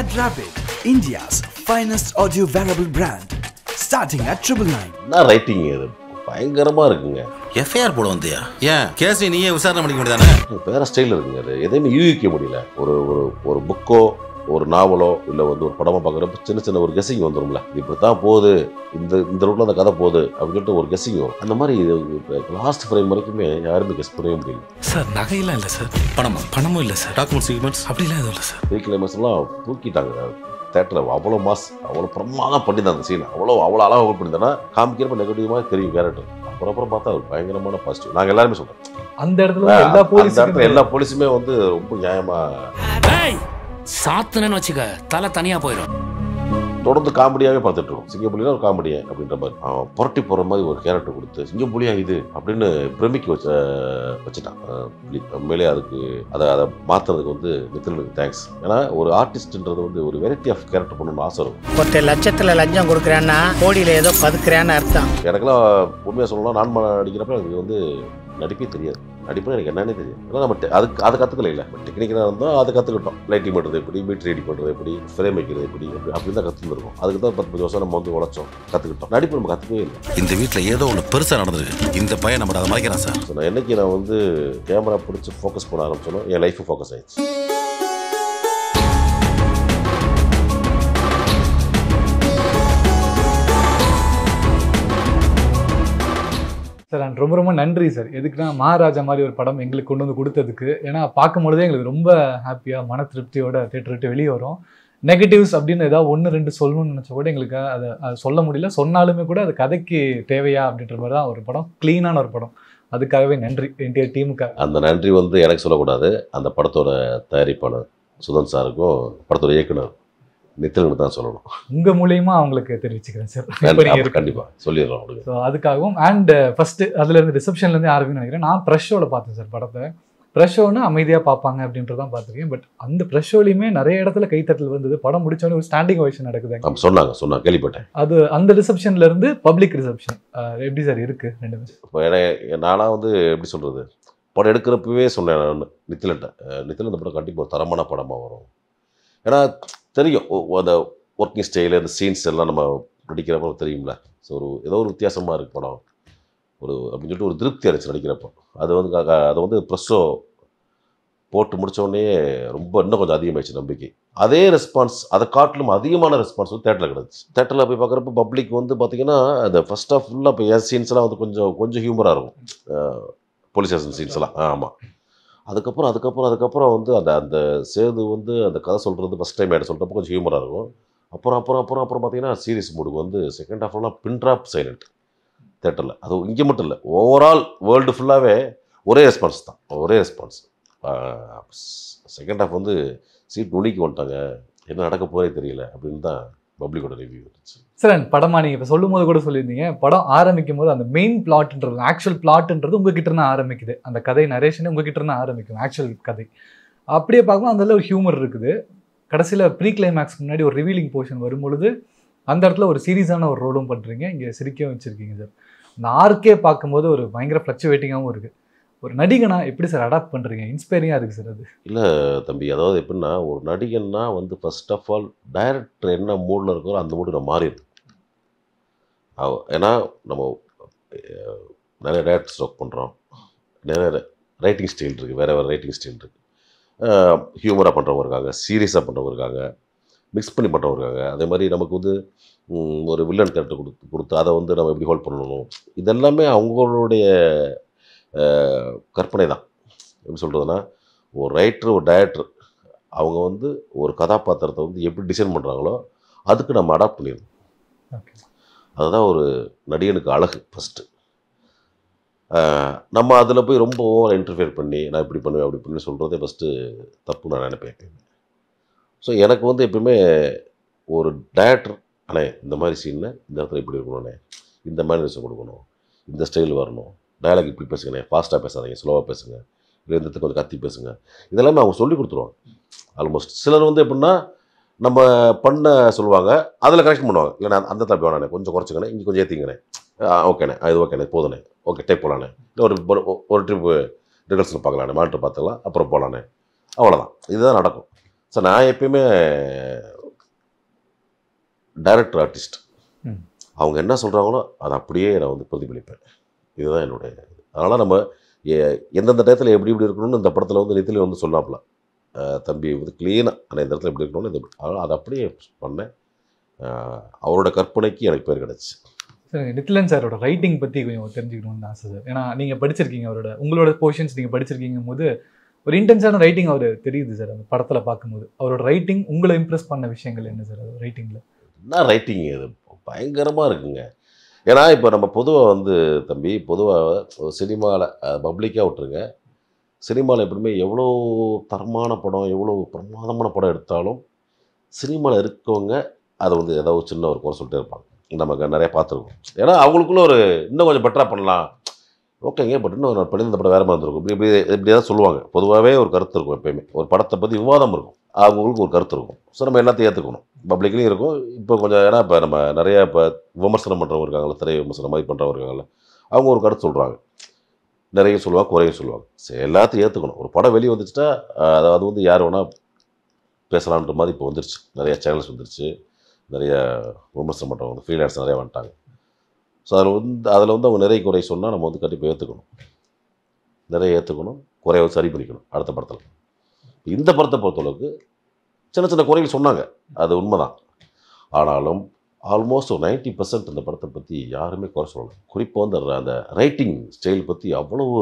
Mad Rabbit, India's finest audio wearable brand, starting at 999. என்ன writing இது பயங்கரமா இருக்குங்க. எஃப்ஐஆர் போட வந்தியா? ஏன் கேஸ் நீயே விசாரணை பண்ணிக்க வேண்டியதானே? வேற ஸ்டைல் இருக்குங்க. அது எதையுமே யூகிக்க முடியல. ஒரு ஒரு ஒரு புக்கோ ஒரு நாவலோ இல்லை வந்து ஒரு படமாக பார்க்குறப்ப சின்ன சின்ன ஒரு கெஸ்ஸிங் வந்துடும்ல. இப்படி தான் போகுது, இந்த ரூட்டில் அந்த கதை போகுது அப்படின்னு சொல்லிட்டு ஒரு கெஸ்ஸிங் வரும். அந்த மாதிரி லாஸ்ட் ஃப்ரேம் வரைக்குமே யாருமே கெஸ் பண்ணவே முடியல. சார் நகையெல்லாம் இல்லை சார், பணமும் இல்லை சார், டாக்குமெண்ட்ஸ் அப்படிலாம் எதுவும் இல்லை சார். ரீக்ளைமர்ஸ்லாம் தூக்கிட்டாங்க தேட்டரில். அவ்வளோ மாஸ், அவ்வளோ பிரமாதம் பண்ணியிருந்தாங்க அந்த சீன். அவ்வளோ அழகாக ஒர்க் பண்ணியிருந்தேன்னா காமிக்கிறப்ப நெகட்டிவாக தெரியும் கேரக்டர். அப்புறம் பார்த்தா ஒரு பயங்கரமான பாசிட்டிவ். நாங்கள் எல்லாருமே சொல்கிறோம் அந்த இடத்துல எல்லா போலீஸுமே வந்து ரொம்ப நியாயமாக சாத்துனன்னு வச்சுக்க தலை தனியா போயிடும். தொடர்ந்து காமெடியாகவே பார்த்துட்டு இருக்கோம். சிங்கப்புலினா ஒரு காமெடியா அப்படின்ற மாதிரி அவன் புரட்டி போகிற மாதிரி ஒரு கேரக்டர் கொடுத்து சிங்கப்புலியா இது அப்படின்னு பிரமிக்க வச்சுட்டான். உண்மையிலே அதுக்கு அதை மாற்றுறதுக்கு வந்து நித்திலனுக்கு தேங்க்ஸ். ஏன்னா ஒரு ஆர்டிஸ்ட்ன்றது வந்து ஒரு வெரைட்டி ஆஃப் கேரக்டர் பண்ணணும்னு ஆசை இருக்கும். 10 லட்சத்தில் லஞ்சம் கொடுக்குறேன்னா கோடியில் ஏதோ பதுக்குறேன்னு அர்த்தம். எனக்கெல்லாம் உண்மையாக சொல்லணும்னா நான் நடிக்கிறப்ப எனக்கு வந்து நடிப்பே தெரியாது. நடிப்புனா எனக்கு என்னன்னே தெரியும். ஏன்னா நம்ம அதை கற்றுக்கல. இல்லை டெக்னிக்கலாக இருந்தால் அதை கற்றுக்கிட்டோம். லைட்டிங் பண்ணுறது எப்படி, மீட் ரெடி பண்ணுறது எப்படி, ஃப்ரேம் வைக்கிறது எப்படி, அப்படி தான் கற்றுருந்துருக்கோம். அதுக்கு தான் 10 வருஷம் நம்ம வந்து உழைச்சோம், கற்றுக்கிட்டோம். நடிப்பு நம்ம கற்றுக்கவே இல்லை. இந்த வீட்டில் ஏதோ ஒன்று பெருசாக நடந்திருக்கு. இந்த பையன் நம்ம அதை மறைக்கிறான் சார். ஸோ நான் என்னைக்கு நான் வந்து கேமரா பிடிச்சி ஃபோக்கஸ் பண்ண ஆரம்பிச்சோன்னா என் லைஃபு ஃபோக்கஸ் ஆயிடுச்சு. சார் ரொம்ப ரொம்ப நன்றி சார். எதுக்குன்னா மகாராஜா மாதிரி ஒரு படம் எங்களுக்கு கொண்டு வந்து கொடுத்ததுக்கு. ஏன்னா பார்க்கும்பொழுதே எங்களுக்கு ரொம்ப ஹாப்பியாக மன திருப்தியோட தேட்டர் விட்டு வெளியே வரும். நெகட்டிவ்ஸ் அப்படின்னு ஏதாவது 1-2 சொல்லணும்னு நினச்சா கூட எங்களுக்கு அதை சொல்ல முடியல. சொன்னாலுமே கூட அது கதைக்கு தேவையா அப்படின்ற மாதிரி தான் ஒரு படம், க்ளீனான ஒரு படம். அதுக்காகவே நன்றி என்டையர் டீமுக்காக. அந்த நன்றி வந்து எனக்கு சொல்லக்கூடாது, அந்த படத்தோட தயாரிப்பாளர் சுதன் சாருக்கும் படத்தோட இயக்குனர் நித்திலனுக்கு தான் சொல்லணும். உங்கள் மூலியமாக அவங்களுக்கு தெரிவிச்சுக்கிறேன் சார். கண்டிப்பாக சொல்லிடுறோம் அவங்களுக்கு. ஸோ அதுக்காகவும் அண்ட் ஃபஸ்ட்டு அதுலேருந்து ரிசப்ஷன்லேருந்து ஆரம்பின்னு நினைக்கிறேன். நான் ப்ரெஷ் ஷோவில் பார்த்தேன் சார் படத்தை. ப்ரெஷ் ஷோன்னு அமைதியாக பார்ப்பாங்க அப்படின்றதான் பார்த்துருக்கேன். பட் அந்த ப்ரெஷ் ஷோலையுமே நிறைய இடத்துல கைத்தட்டல் வந்தது. படம் முடிச்சோடனே ஒரு ஸ்டாண்டிங் ஓவேஷன் நடக்குது சொன்னாங்க கேள்விப்பட்டேன். அது அந்த ரிசப்ஷன்லேருந்து பப்ளிக் ரிசப்ஷன் எப்படி சார் இருக்குது ரெண்டுமே? இப்போ நானாக வந்து எப்படி சொல்கிறது, படம் எடுக்கிறப்பவே சொன்னேன் நான் நித்திலன் இந்த படம் கண்டிப்பாக ஒரு தரமான படமாக வரும். ஏன்னா தெரியும் அந்த ஒர்க்கிங் ஸ்டைலு, அந்த சீன்ஸ் எல்லாம் நம்ம நடிக்கிறப்போ தெரியும்ல. ஸோ ஏதோ ஒரு வித்தியாசமாக இருக்குது படம் ஒரு அப்படின்னு சொல்லிட்டு ஒரு திருப்தி அடைச்சு நடிக்கிறப்போ. அதை வந்து ப்ரெஸ்ஸோ போட்டு முடித்தோடனே ரொம்ப இன்னும் கொஞ்சம் அதிகமாகிடுச்சு நம்பிக்கை. அதே ரெஸ்பான்ஸ், அதை காட்டிலும் அதிகமான ரெஸ்பான்ஸ் வந்து தேட்டரில் கிடச்சி. தேட்டரில் போய் பார்க்குறப்ப பப்ளிக் வந்து பார்த்திங்கன்னா அந்த ஃபஸ்ட் ஆஃப் ஃபுல்லாக இப்போ என் சீன்ஸ்லாம் வந்து கொஞ்சம் ஹியூமராக இருக்கும். போலீஸ் ஸ்டேஷன் சீன்ஸ்லாம் ஆமாம். அதுக்கப்புறம் வந்து அந்த சேது வந்து அந்த கதை சொல்கிறது ஃபஸ்ட் டைம் ஆகிட்ட சொல்கிறப்போ கொஞ்சம் ஹியூமராக இருக்கும். அப்புறம் பார்த்தீங்கன்னா சீரியஸ் மூடுக்கு வந்து செகண்ட் ஹாஃப்லாம் பின் ட்ராப் சைலண்ட் தேட்டரில். அது இங்கே மட்டும் இல்லை, ஓவரால் வேர்ல்டு ஃபுல்லாகவே ஒரே ரெஸ்பான்ஸ். செகண்ட் ஹாஃப் வந்து சீட் நுனிக்கு வந்துட்டாங்க, என்ன நடக்க போதே தெரியல அப்படின்னு தான் பப்ளிக்கோட ரிவ்யூ இருந்துச்சு. சார் படமாக நீங்கள் இப்போ சொல்லும் போது கூட சொல்லியிருந்தீங்க, படம் ஆரம்பிக்கும் போது அந்த மெயின் பிளாட்ன்றது, ஆக்சுவல் பிளாட்ன்றது உங்ககிட்ட இருந்து ஆரம்பிக்குது. அந்த கதை நரேஷனே உங்ககிட்ட இருந்து ஆரம்பிக்கும் ஆக்சுவல் கதை. அப்படியே பார்க்கும்போது அந்த ஒரு ஹியூமர் இருக்குது. கடைசியில் ப்ரீ கிளைமேக்ஸ்க்கு முன்னாடி ஒரு ரிவீலிங் போர்ஷன் வரும்பொழுது அந்த இடத்துல ஒரு சீரியஸான ஒரு ரோலும் பண்ணுறீங்க, இங்கே சிரிக்கவும் வச்சுருக்கீங்க சார். இந்த ஆர்க்கே பார்க்கும்போது ஒரு பயங்கர ஃப்ளக்சுவேட்டிங்காகவும் இருக்குது. ஒரு நடிகனா எப்படி சார் அடாப்ட் பண்ணுறீங்க? இன்ஸ்பைரிங்காக இருக்குது சார் அது. இல்லை தம்பி, அதாவது எப்படின்னா ஒரு நடிகன்னா வந்து ஃபர்ஸ்ட் ஆஃப் ஆல் டைரக்டர் என்ன மூடில் இருக்கோ அந்த மூடு நம்ம மாறிடுது. ஏன்னா நம்ம நிறைய டைரக்டர்ஸ் ஒர்க் பண்ணுறோம், நிறைய ரைட்டிங் ஸ்டைல் இருக்குது, வேறு ரைட்டிங் ஸ்டைல் இருக்குது. ஹியூமராக பண்ணுறவங்க இருக்காங்க, சீரியஸாக பண்ணுறவங்க இருக்காங்க, மிக்ஸ் பண்ணி பண்ணுறவங்க இருக்காங்க. அதே மாதிரி நமக்கு வந்து ஒரு வில்லன் கேரக்டர் கொடுத்து அதை வந்து நம்ம எப்படி ஹோல்ட் பண்ணணும், இதெல்லாமே அவங்களுடைய கற்பனை தான். எப்படி சொல்கிறதுனா, ஒரு ரைட்டர் ஒரு டைரக்டர் அவங்க வந்து ஒரு கதாபாத்திரத்தை வந்து எப்படி டிசைன் பண்ணுறாங்களோ அதுக்கு நம்ம அடாப்ட் பண்ணிடணும். அதுதான் ஒரு நடிகனுக்கு அழகு. ஃபஸ்ட்டு நம்ம அதில் போய் ரொம்ப ஓவர் இன்டர்ஃபியர் பண்ணி நான் இப்படி பண்ணுவேன் அப்படி பண்ணி சொல்கிறதே ஃபஸ்ட்டு தப்பு நான் நினைப்பேன். ஸோ எனக்கு வந்து எப்பவுமே ஒரு டைரக்டர் அண்ணே இந்த மாதிரி சீன்னு இந்த இடத்துல இப்படி இருக்கணும்ண்ணே, இந்த மாதிரி விஷயம் கொடுக்கணும், இந்த ஸ்டைல் வரணும், டயலாக் இப்படி பேசுங்கண்ணே, ஃபாஸ்ட்டாக பேசாதீங்க, ஸ்லோவாக பேசுங்க, இல்லை இந்த கொஞ்சம் கத்தி பேசுங்க, இதெல்லாமே அவங்க சொல்லி கொடுத்துருவாங்க. ஆல்மோஸ்ட் சிலர் வந்து எப்படின்னா நம்ம பண்ண சொல்லுவாங்க, அதில் கரெக்ஷன் பண்ணுவாங்க. இல்லைண்ணா அந்த தப்பி வேணாண்ணே, கொஞ்சம் குறைச்சிங்கண்ணே, இங்கே கொஞ்சம் ஏற்றிங்கண்ணே, ஓகேண்ணே, இது ஓகேண்ணே, போதுண்ணே, ஓகே டேப் போகலாண்ணே, இல்லை ஒரு ட்ரிப்பு ரிகல்ஸில் பார்க்கலாண்ணே, மானிட்டர் பார்த்துக்கலாம், அப்புறம் போகலாண்ணே, அவ்வளோதான். இதுதான் நடக்கும். சார் நான் எப்பயுமே டைரக்டர் ஆர்டிஸ்ட், அவங்க என்ன சொல்கிறாங்களோ அதை அப்படியே நான் வந்து பிரதிபலிப்பேன். இதுதான் என்னுடைய அதனால் நம்ம எந்தெந்த டயத்தில் எப்படி எப்படி இருக்கணும்னு இந்த படத்தில் வந்து நிதியில் வந்து சொன்னாப்புல, தம்பி வந்து க்ளீனாக ஆனால் இந்த இடத்துல எப்படி இருக்கணும்னு இந்த அதனால் அதை அப்படியே பண்ணேன். அவரோட கற்பனைக்கு எனக்கு பேர் கிடச்சி. சார் நித்திலன் சாரோட ரைட்டிங் பற்றி கொஞ்சம் தெரிஞ்சுக்கணும்னு ஆசை சார். ஏன்னா நீங்கள் படிச்சிருக்கீங்க, உங்களோட போர்ஷன்ஸ் நீங்கள் படிச்சிருக்கீங்க போது ஒரு இன்டென்ஸான ரைட்டிங் அவர் தெரியுது சார். அந்த படத்தில் பார்க்கும்போது அவரோட ரைட்டிங் உங்களை இம்ப்ரெஸ் பண்ண விஷயங்கள் என்ன சார் அது ரைட்டிங்கில்? என்ன ரைட்டிங் இது பயங்கரமாக இருக்குங்க. ஏன்னா இப்போ நம்ம பொதுவாக வந்து தம்பி பொதுவாக சினிமாவில் பப்ளிக்காக விட்டுருங்க, சினிமாவில் எப்படியுமே எவ்வளோ தரமான படம் எவ்வளோ பிரமாதமான படம் எடுத்தாலும் சினிமாவில் இருக்கவங்க அதை வந்து ஏதாவது சின்ன ஒரு குறை சொல்லிட்டே இருப்பாங்க. நமக்கு நிறைய பார்த்துருக்கோம். ஏன்னா அவங்களுக்குள்ள ஒரு இன்னும் கொஞ்சம் பெட்டராக பண்ணலாம், ஓகேங்க, பட் இன்னும் நான் பண்ணி இந்த படம் வேறு மாதிரி இருந்திருக்கும், இப்படி இப்படி இப்படி தான் சொல்லுவாங்க. பொதுவாகவே ஒரு கருத்து இருக்கும், எப்பயுமே ஒரு படத்தை பற்றி விவாதம் இருக்கும், அவங்களுக்கு ஒரு கருத்து இருக்கும். ஸோ நம்ம எல்லாத்தையும் ஏற்றுக்கணும், பப்ளிக்லேயும் இருக்கும். இப்போ கொஞ்சம் ஏன்னா இப்போ நம்ம நிறைய இப்போ விமர்சனம் பண்ணுறவங்க இருக்காங்களா, திரை விமர்சனம் மாதிரி பண்ணுறவங்க இருக்காங்களா, அவங்க ஒரு கருத்து சொல்கிறாங்க, நிறைய சொல்லுவாங்க, குறையும் சொல்லுவாங்க. சரி, எல்லாத்தையும் ஏற்றுக்கணும். ஒரு படம் வெளியே வந்துச்சுட்டா அது வந்து யார் வேணால் பேசலான்ற மாதிரி இப்போ வந்துருச்சு. நிறைய சேனல்ஸ் வந்துருச்சு, நிறைய விமர்சனம் பண்ணுறவங்க வந்து ஃப்ரீலான்ஸ் நிறையா வந்துட்டாங்க. ஸோ அதில் வந்து அவங்க நிறைய குறை சொன்னால் நம்ம வந்து கண்டிப்பாக ஏற்றுக்கணும், நிறைய ஏற்றுக்கணும், குறைய சரி பண்ணிக்கணும் அடுத்த படத்தில். இந்த படத்தை பொறுத்தளவுக்கு சின்ன சின்ன குறைகள் சொன்னாங்க, அது உண்மைதான். ஆனாலும் ஆல்மோஸ்ட் ஒரு 90% இந்த படத்தை பற்றி யாருமே குறை சொல்லலை. குறிப்பாக வந்து அந்த ரைட்டிங் ஸ்டைல் பற்றி அவ்வளவு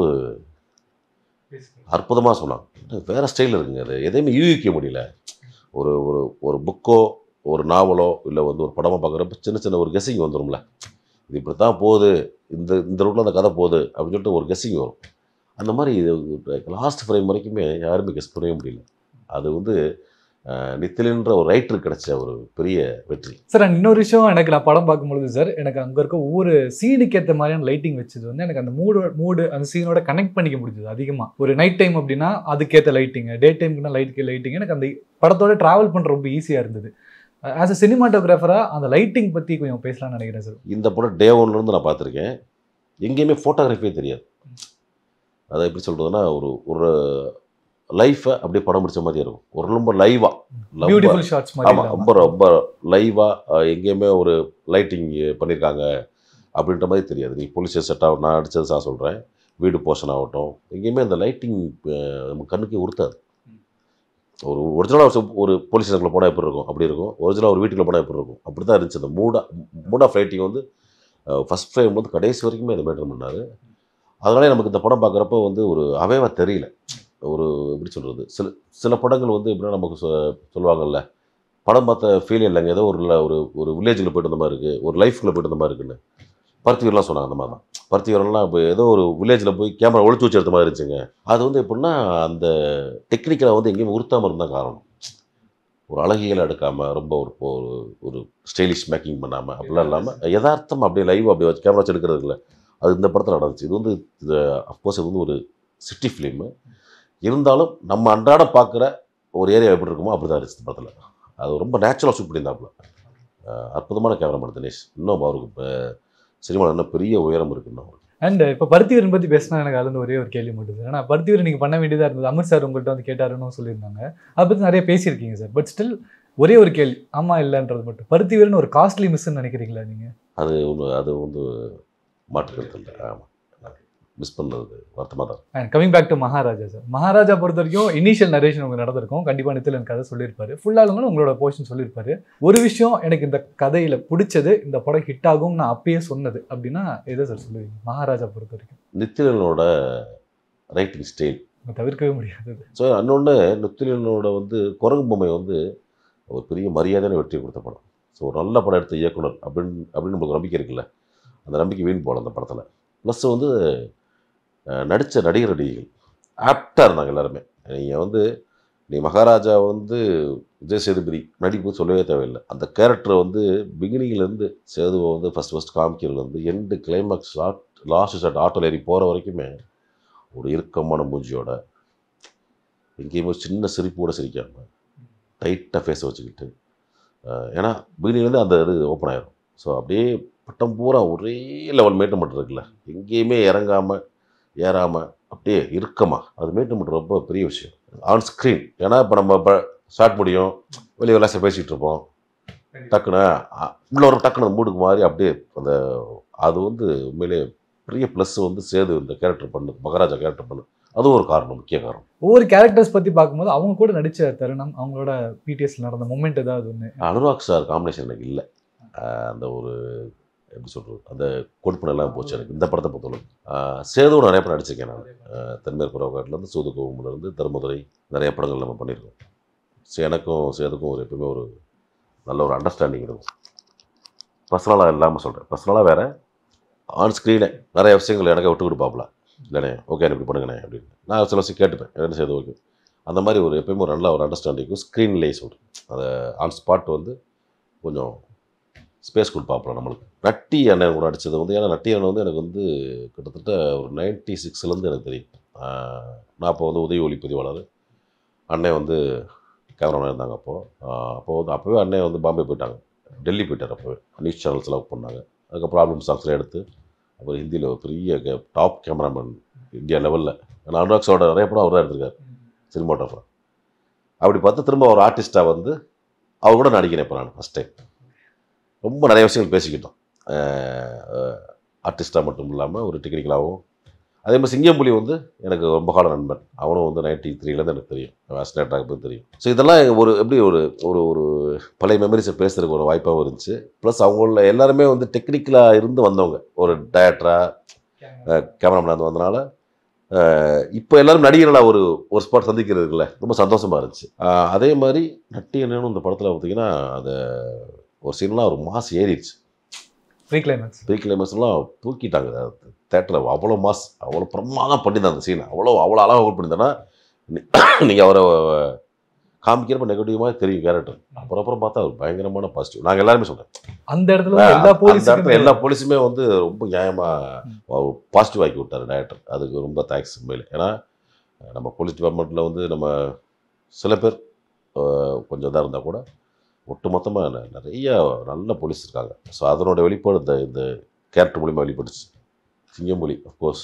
அற்புதமாக சொன்னாங்க. வேறு ஸ்டைல் இருக்குங்க, அது எதையுமே யூகிக்க முடியல. ஒரு ஒரு ஒரு புக்கோ ஒரு நாவலோ இல்லை வந்து ஒரு படமாக பார்க்குறப்ப சின்ன சின்ன ஒரு கெஸ்ஸிங் வந்துடும்ல, இது இப்படி தான் போகுது, இந்த ரூட்டில் அந்த கதை போகுது அப்படின்னு சொல்லிட்டு ஒரு கெஸ்ஸிங் வரும். அந்த மாதிரி இது லாஸ்ட் ஃப்ரேம் வரைக்குமே யாருமே கெஸ் பண்ணவே முடியல. அது வந்து நித்திலன்ற ஒரு ரைட்டருக்கு கிடைச்ச ஒரு பெரிய வெற்றி. சார் இன்னொரு விஷயம், எனக்கு நான் படம் பார்க்கும்பொழுது சார் எனக்கு அங்கே இருக்க ஒவ்வொரு சீனுக்கு ஏற்ற மாதிரியான லைட்டிங் வச்சது வந்து எனக்கு அந்த மூடு அந்த சீனோட கனெக்ட் பண்ணிக்க முடிஞ்சது அதிகமாக. ஒரு நைட் டைம் அப்படின்னா அதுக்கேற்ற லைட்டிங், டே டைமுக்குன்னா லைட்டிங், எனக்கு அந்த படத்தோட ட்ராவல் பண்ணுற ரொம்ப ஈஸியாக இருந்தது. ஆஸ் அ சினிமாட்டோகிராஃபராக அந்த லைட்டிங் பற்றி கொஞ்சம் பேசலாம்னு நினைக்கிறேன் சார். இந்த படம் டே ஒன்லேருந்து நான் பார்த்துருக்கேன், எங்கேயுமே ஃபோட்டோகிராஃபியே தெரியாது. அதை எப்படி சொல்கிறதுனா ஒரு லைஃபை அப்படியே படம் பிடிச்ச மாதிரி இருக்கும், ஒரு ரொம்ப லைவாக, ஆமாம், ரொம்ப ரொம்ப லைவாக, எங்கேயுமே ஒரு லைட்டிங் பண்ணியிருக்காங்க அப்படின்ற மாதிரி தெரியாது. நீ போலீஸ் செட் ஆகும், நான் அடித்தது சார் சொல்கிறேன், வீடு போர்ஷன் ஆகட்டும், எங்கேயுமே அந்த லைட்டிங் நம்ம கண்ணுக்கே உறுத்தாது. ஒரு ஒரிஜினலாக ஒரு போலீஸ் ஸ்டேஷனுக்குள்ள போனால் எப்படி இருக்கும் அப்படி இருக்கும், ஒரிஜினலாக ஒரு வீட்டுக்குள்ளே போனால் எப்படி இருக்கும் அப்படி தான் இருந்துச்சு. அந்த மூட் ஆஃப் ரைட்டிங் வந்து ஃபஸ்ட் ஃப்ரேம் வந்து கடைசி வரைக்குமே அதை மெயின்டைன் பண்ணார். அதனாலே நமக்கு இந்த படம் பார்க்குறப்ப வந்து ஒரு அவைவாக தெரியல. ஒரு எப்படி சொல்கிறது, சில படங்கள் வந்து எப்படின்னா நமக்கு சொல்லுவாங்கல்ல, படம் பார்த்த ஃபீல் இல்லைங்க, ஏதோ ஒரு வில்லேஜில் போய்ட்டு வந்த மாதிரி இருக்குது, ஒரு லைஃப்குள்ளே போய்ட்டு வந்த மாதிரி இருக்குன்னு பருத்திவீரெலாம் சொன்னாங்க. அந்த மாதிரி தான் பருத்திவீரெல்லாம் இப்போ ஏதோ ஒரு வில்லேஜில் போய் கேமரா ஒளிச்சு வச்சு எடுத்த மாதிரி இருந்துச்சுங்க. அது வந்து எப்படின்னா அந்த டெக்னிக்கலாக வந்து எங்கேயுமே உறுத்தாமல் இருந்தால் காரணம், ஒரு அழகியலை எடுக்காமல் ரொம்ப ஒரு ஸ்டைலிஷ் மேக்கிங் பண்ணாமல் அப்படிலாம் இல்லாமல் யதார்த்தம் அப்படியே லைவ் அப்படியே வச்சு கேமரா வச்சு எடுக்கிறது இல்லை. அது இந்த படத்தில் நடந்துச்சு. இது வந்து அஃப்கோர்ஸ் இது வந்து ஒரு சிட்டி ஃபிலிமு இருந்தாலும் நம்ம அன்றாட பார்க்குற ஒரு ஏரியா எப்படி இருக்குமோ அப்படி தான் இருந்துச்சு இந்த படத்தில். அது ரொம்ப நேச்சுரலாக ஷூட் பண்ணியிருந்தாப்புல. அற்புதமான கேமராமேன் தினேஷ். இன்னும் அவருக்கு இப்போ சினிமாவில் இன்னும் பெரிய உயரம் இருக்குன்னு அவருக்கு. அண்ட் இப்போ பருத்திவீரன் பற்றி பேசினா எனக்கு அதுல ஒரே ஒரு கேள்வி மட்டும் சார். ஆனால் பருத்திவீரன் நீங்கள் பண்ண வேண்டியதாக இருந்தது, அமர் சார் உங்கள்கிட்ட வந்து கேட்டாருன்னு சொல்லியிருந்தாங்க, அதை பற்றி நிறைய பேசியிருக்கீங்க சார். பட் ஸ்டில் ஒரே ஒரு கேள்வி, ஆமாம் இல்லைன்றது மட்டும், பருத்திவீரன் ஒரு காஸ்ட்லி மிஸ்ன்னு நினைக்கிறீங்களா நீங்கள்? அது வந்து மாற்றுக்கிறது இல்லை. ஆமாம், மிஸ் பண்ணது வருத்தமாக தான். And coming back to Maharaja sir, Maharaja பொறுத்த வரைக்கும் இனிஷியல் நரேஷன் உங்களுக்கு நடந்திருக்கும், கண்டிப்பாக நித்திலன் கதை சொல்லியிருப்பாரு, ஃபுல்லாக உங்களோட போர்ஷன் சொல்லியிருப்பாரு. ஒரு விஷயம் எனக்கு இந்த கதையில் பிடிச்சது, இந்த படம் ஹிட் ஆகும் நான் அப்பயே சொன்னது அப்படின்னா எதை சார் சொல்லுவீங்க மகாராஜா பொறுத்த வரைக்கும்? நித்திலனோட ரைட்டிங் ஸ்டைல் தவிர்க்கவே முடியாது. ஸோ இன்னொன்று நித்திலனோட வந்து குரங்கு பொம்மை வந்து ஒரு பெரிய மரியாதையான வெற்றி கொடுத்த படம். ஸோ ஒரு நல்ல படம் எடுத்த இயக்குனர் அப்படின்னு நம்மளுக்கு நம்பிக்கை இருக்குல்ல, அந்த நம்பிக்கை வீண் போகல அந்த படத்தில். ப்ளஸ் வந்து நடித்த நடிகர்கள் ஆப்டாக இருந்தாங்க எல்லாருமே. நீங்கள் வந்து நீ மகாராஜா வந்து விஜய் சேதுபதி நடிப்பு சொல்லவே தேவையில்லை. அந்த கேரக்டரை வந்து பிகினிங்லேருந்து சேதுவை வந்து ஃபஸ்ட் காமிக்கிறது வந்து எண்டு கிளைமேக்ஸ் லாஸ்ட் ஷாட் ஆட்டோல ஏறி போகிற வரைக்குமே ஒரு இறுக்கமான மூஞ்சியோட, எங்கேயுமே சின்ன சிரிப்போடு சிரிக்காமல் டைட்டாக ஃபேஸை வச்சுக்கிட்டு, ஏன்னா பிகினிங்லேருந்து அந்த இது ஓப்பன் ஆகிடும். ஸோ அப்படியே பட்டம் பூரா ஒரே லெவல் மெயின்டைன் பண்ணுறதுக்குல்ல, எங்கேயுமே இறங்காமல் ஏறாமல் அப்படியே இறுக்கமாக அது மெயின்டைன் பண்ணுறது ரொம்ப பெரிய விஷயம் ஆன் ஸ்க்ரீன். ஏன்னா இப்போ நம்ம ஷார்ட் முடியும், வெளியே விளாச பேசிகிட்டு இருப்போம், டக்குன்னு உள்ள ஒரு டக்குன்னு மூடுக்கு மாதிரி அப்படியே அந்த அது வந்து உண்மையிலே பெரிய ப்ளஸ் வந்து சேது இந்த கேரக்டர் பண்ணு, மகாராஜா கேரக்டர் பண்ணு, அதுவும் ஒரு காரணம், முக்கிய காரணம். ஒவ்வொரு கேரக்டர்ஸ் பற்றி பார்க்கும்போது அவங்க கூட நடித்த தருணம், அவங்களோட பிடிஎஸ்ல நடந்த மொமெண்ட் ஏதாவது ஒன்று? அனுராக் சார் காம்பினேஷன் எனக்கு இல்லை. அந்த ஒரு எப்படி சொல்கிறது, அந்த கொடுப்பினெல்லாம் போச்சு எனக்கு இந்த படத்தை பொறுத்தவரை. சேதுவும் நிறைய படம் நடிச்சிருக்கேன் நான். தென்மேற்கு ரோகாட்டிலேருந்து சூதுகோவிலேருந்து தருமதுரை நிறைய படங்கள் நம்ம பண்ணியிருக்கோம். எனக்கும் சேதுக்கும் ஒரு எப்பவுமே ஒரு நல்ல ஒரு அண்டர்ஸ்டாண்டிங் இருக்கும். பர்சனலாக இல்லாமல் சொல்கிறேன், பர்சனலாக வேறு, ஆன் ஸ்க்ரீனே நிறைய விஷயங்கள் எனக்கு விட்டு கொடுப்பாப்புல. இல்லைண்ணே ஓகே இப்படி பண்ணுங்கண்ணே அப்படின்னு நான் சில விஷயம் கேட்டுப்பேன், என்ன செய்து ஓகே. அந்த மாதிரி ஒரு எப்பயுமே ஒரு நல்ல ஒரு அண்டர்ஸ்டாண்டிங்கும் ஸ்க்ரீன்லேயே சொல்கிறேன். அதை ஆன் ஸ்பாட் வந்து கொஞ்சம் ஸ்பேஸ் கொடுப்பாப்புல நம்மளுக்கு. நட்டி அண்ணன் கூட நடித்தது வந்து, ஏன்னா நட்டி அண்ணன் வந்து எனக்கு வந்து கிட்டத்தட்ட ஒரு 96 எனக்கு தெரியும். நான் அப்போ வந்து உதவி ஒளிப்பதிவாளர், அண்ணன் வந்து கேமராமேன் இருந்தாங்க. அப்போது வந்து அப்போவே அண்ணன் வந்து பாம்பே போயிட்டாங்க, டெல்லி போயிட்டார். அப்போவே நியூஸ் சேனல்ஸில் ஒர்க் பண்ணாங்க. அதுக்கப்புறம் ஆல்பம் சாங்ஸ்லாம் எடுத்து அப்புறம் ஹிந்தியில் ஒரு பெரிய டாப் கேமராமேன் இந்தியா லெவலில். ஆனால் அனுராக் சாரோட நிறைய படம் அவர் தான் எடுத்திருக்காரு சினிமாட்டோகிராஃபர். அப்படி பார்த்து திரும்ப ஒரு ஆர்டிஸ்ட்டாக வந்து அவர் கூட நடிக்கிறேன் இப்போ நான் ஃபஸ்ட் டைம். ரொம்ப நிறைய விஷயங்கள் பேசிக்கிட்டோம், ஆர்டிஸ்ட்டாக மட்டும் இல்லாமல் ஒரு டெக்னிக்கலாகவும். அதே மாதிரி சிங்கம்புலி வந்து எனக்கு ரொம்ப கால நண்பன், அவனும் வந்து 93 எனக்கு தெரியும், ஆஸ்ட்ரேட்டாக போய் தெரியும். ஸோ இதெல்லாம் ஒரு எப்படி ஒரு ஒரு ஒரு பழைய மெமரிஸை பேசுகிறதுக்கு ஒரு வாய்ப்பாகவும் இருந்துச்சு. ப்ளஸ் அவங்கள எல்லாருமே வந்து டெக்னிக்கலாக இருந்து வந்தவங்க, ஒரு டைரக்டராக கேமராமேனாக இருந்து வந்தனால இப்போ எல்லோரும் நடிகர்களாக ஒரு ஒரு ஸ்பாட் சந்திக்கிறதுக்குல ரொம்ப சந்தோஷமாக இருந்துச்சு. அதே மாதிரி நட்டி என்னன்னு இந்த படத்தில் பார்த்தீங்கன்னா அந்த ஒரு சீன்லாம் ஒரு மாஸ் ஏறிடுச்சு. ப்ரீ கிளைமேக்ஸ்லாம் தூக்கிட்டாங்க தேட்டரில். அவ்வளோ மாஸ், அவ்வளோ பிரமாதம் பண்ணியிருந்தாங்க அந்த சீன், அவ்வளோ அழகாக ஒர்க் பண்ணியிருந்தேன்னா நீங்கள் அவரை காமிக்கிறப்ப நெகட்டிவாக தெரியும் கேரக்டர். அப்புறம் பார்த்தா அவர் பயங்கரமான பாசிட்டிவ். நாங்கள் எல்லாருமே சொல்கிறேன், அந்த இடத்துல எல்லா போலீஸுமே வந்து ரொம்ப நியாயமாக பாசிட்டிவ் ஆக்கி விட்டார் டைரக்டர். அதுக்கு ரொம்ப தேங்க்ஸ் உண்மையில். ஏன்னா நம்ம போலீஸ் டிபார்ட்மெண்ட்டில் வந்து நம்ம சில பேர் கொஞ்சம் இதாக இருந்தால் கூட ஒட்டுமொத்தமாக நிறைய நல்ல போலீஸ் இருக்காங்க. ஸோ அதனோட வெளிப்பாடு இந்த கேரக்டர் மூலிமா வெளிப்பட்டுச்சு. சிங்கம்புலி அஃப்கோர்ஸ்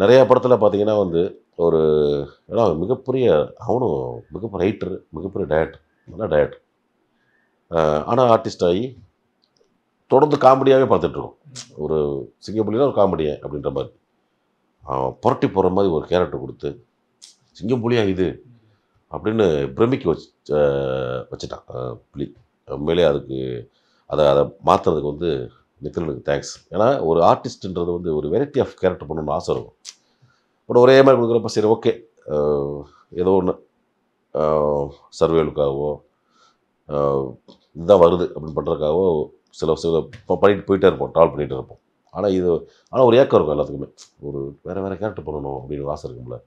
நிறையா படத்தில் பார்த்தீங்கன்னா வந்து ஒரு ஏன்னா மிகப்பெரிய அவனும் மிகப்பெரிய ரைட்டர், மிகப்பெரிய டைரக்டர், நல்ல டைரக்டர். ஆனால் ஆர்டிஸ்ட் ஆகி தொடர்ந்து காமெடியாகவே பார்த்துட்ருக்கோம். ஒரு சிங்கம்புலினா ஒரு காமெடியை அப்படின்ற மாதிரி புரட்டி போகிற மாதிரி ஒரு கேரக்டர் கொடுத்து சிங்கம்புலியா இது அப்படின்னு பிரமிக்க வச்சுட்டான் புலி. உண்மையிலே அதுக்கு அதை மாற்றுறதுக்கு வந்து நித்திலனுக்கு தேங்க்ஸ். ஏன்னா ஒரு ஆர்டிஸ்ட்ன்றது வந்து ஒரு வெரைட்டி ஆஃப் கேரக்டர் பண்ணணும்னு ஆசை இருக்கும். பட் ஒரே மாதிரி கொடுக்குறப்ப சரி ஓகே ஏதோ ஒன்று சர்வேலுக்காகவோ இதுதான் வருது அப்படின்னு பண்ணுறதுக்காகவோ சில பண்ணிட்டு போயிட்டே இருப்போம், ட்ராவல் பண்ணிகிட்டு இருப்போம். ஆனால் ஒரு ஏக்கம் இருக்கும் எல்லாத்துக்குமே, ஒரு வேறு கேரக்டர் பண்ணணும் அப்படின்னு ஒரு ஆசை இருக்கும்ல.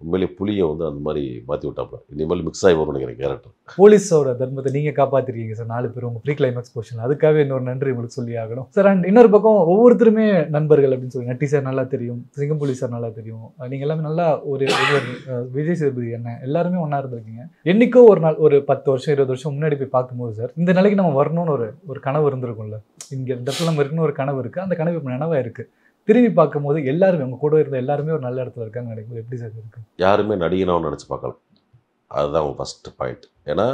உண்மையிலே புலியை வந்து அந்த மாதிரி மாற்றி விட்டாப்புல. இனிமேல் மிக்ஸ் ஆகி வரும்னு நினைக்கிறேன் கேரக்டர். போலீஸோட தர்மத்தை நீங்கள் காப்பாற்றிருக்கீங்க சார் 4 பேர் உங்கள் ப்ரீ கிளைமேக்ஸ் போர்ஷன். அதுக்காகவே இன்னொரு நன்றி உங்களுக்கு சொல்லி ஆகணும் சார். அண்ட் இன்னொரு பக்கம் ஒவ்வொருத்தருமே நண்பர்கள் அப்படின்னு சொல்லி நட்டி சார் நல்லா தெரியும், சிங்கம்புலி சார் நல்லா தெரியும், நீங்கள் எல்லாமே நல்லா ஒரு விஜய் சேதுபதி என்ன எல்லாருமே ஒன்றா இருந்திருக்கீங்க. என்றைக்கோ ஒரு நாள் ஒரு 10 வருஷம் 20 வருஷம் முன்னாடி போய் பார்க்கும்போது சார் இந்த நிலைக்கு நம்ம வரணும்னு ஒரு கனவு இருந்திருக்கும்ல. இங்கே இந்த இடத்துல நம்ம இருக்கணும் ஒரு கனவு இருக்குது, அந்த கனவு இப்போ நினைவாக இருக்குது. திரும்பி பார்க்கும்போது எல்லாருமே உங்கள் கூட இருந்த எல்லாருமே ஒரு நல்ல இடத்துல இருக்காங்க நினைக்கும் எப்படி சார் இருக்கு? யாருமே நடிகனாகவும் நினச்சி பார்க்கல, அதுதான் அவங்க ஃபஸ்ட்டு பாயிண்ட். ஏன்னா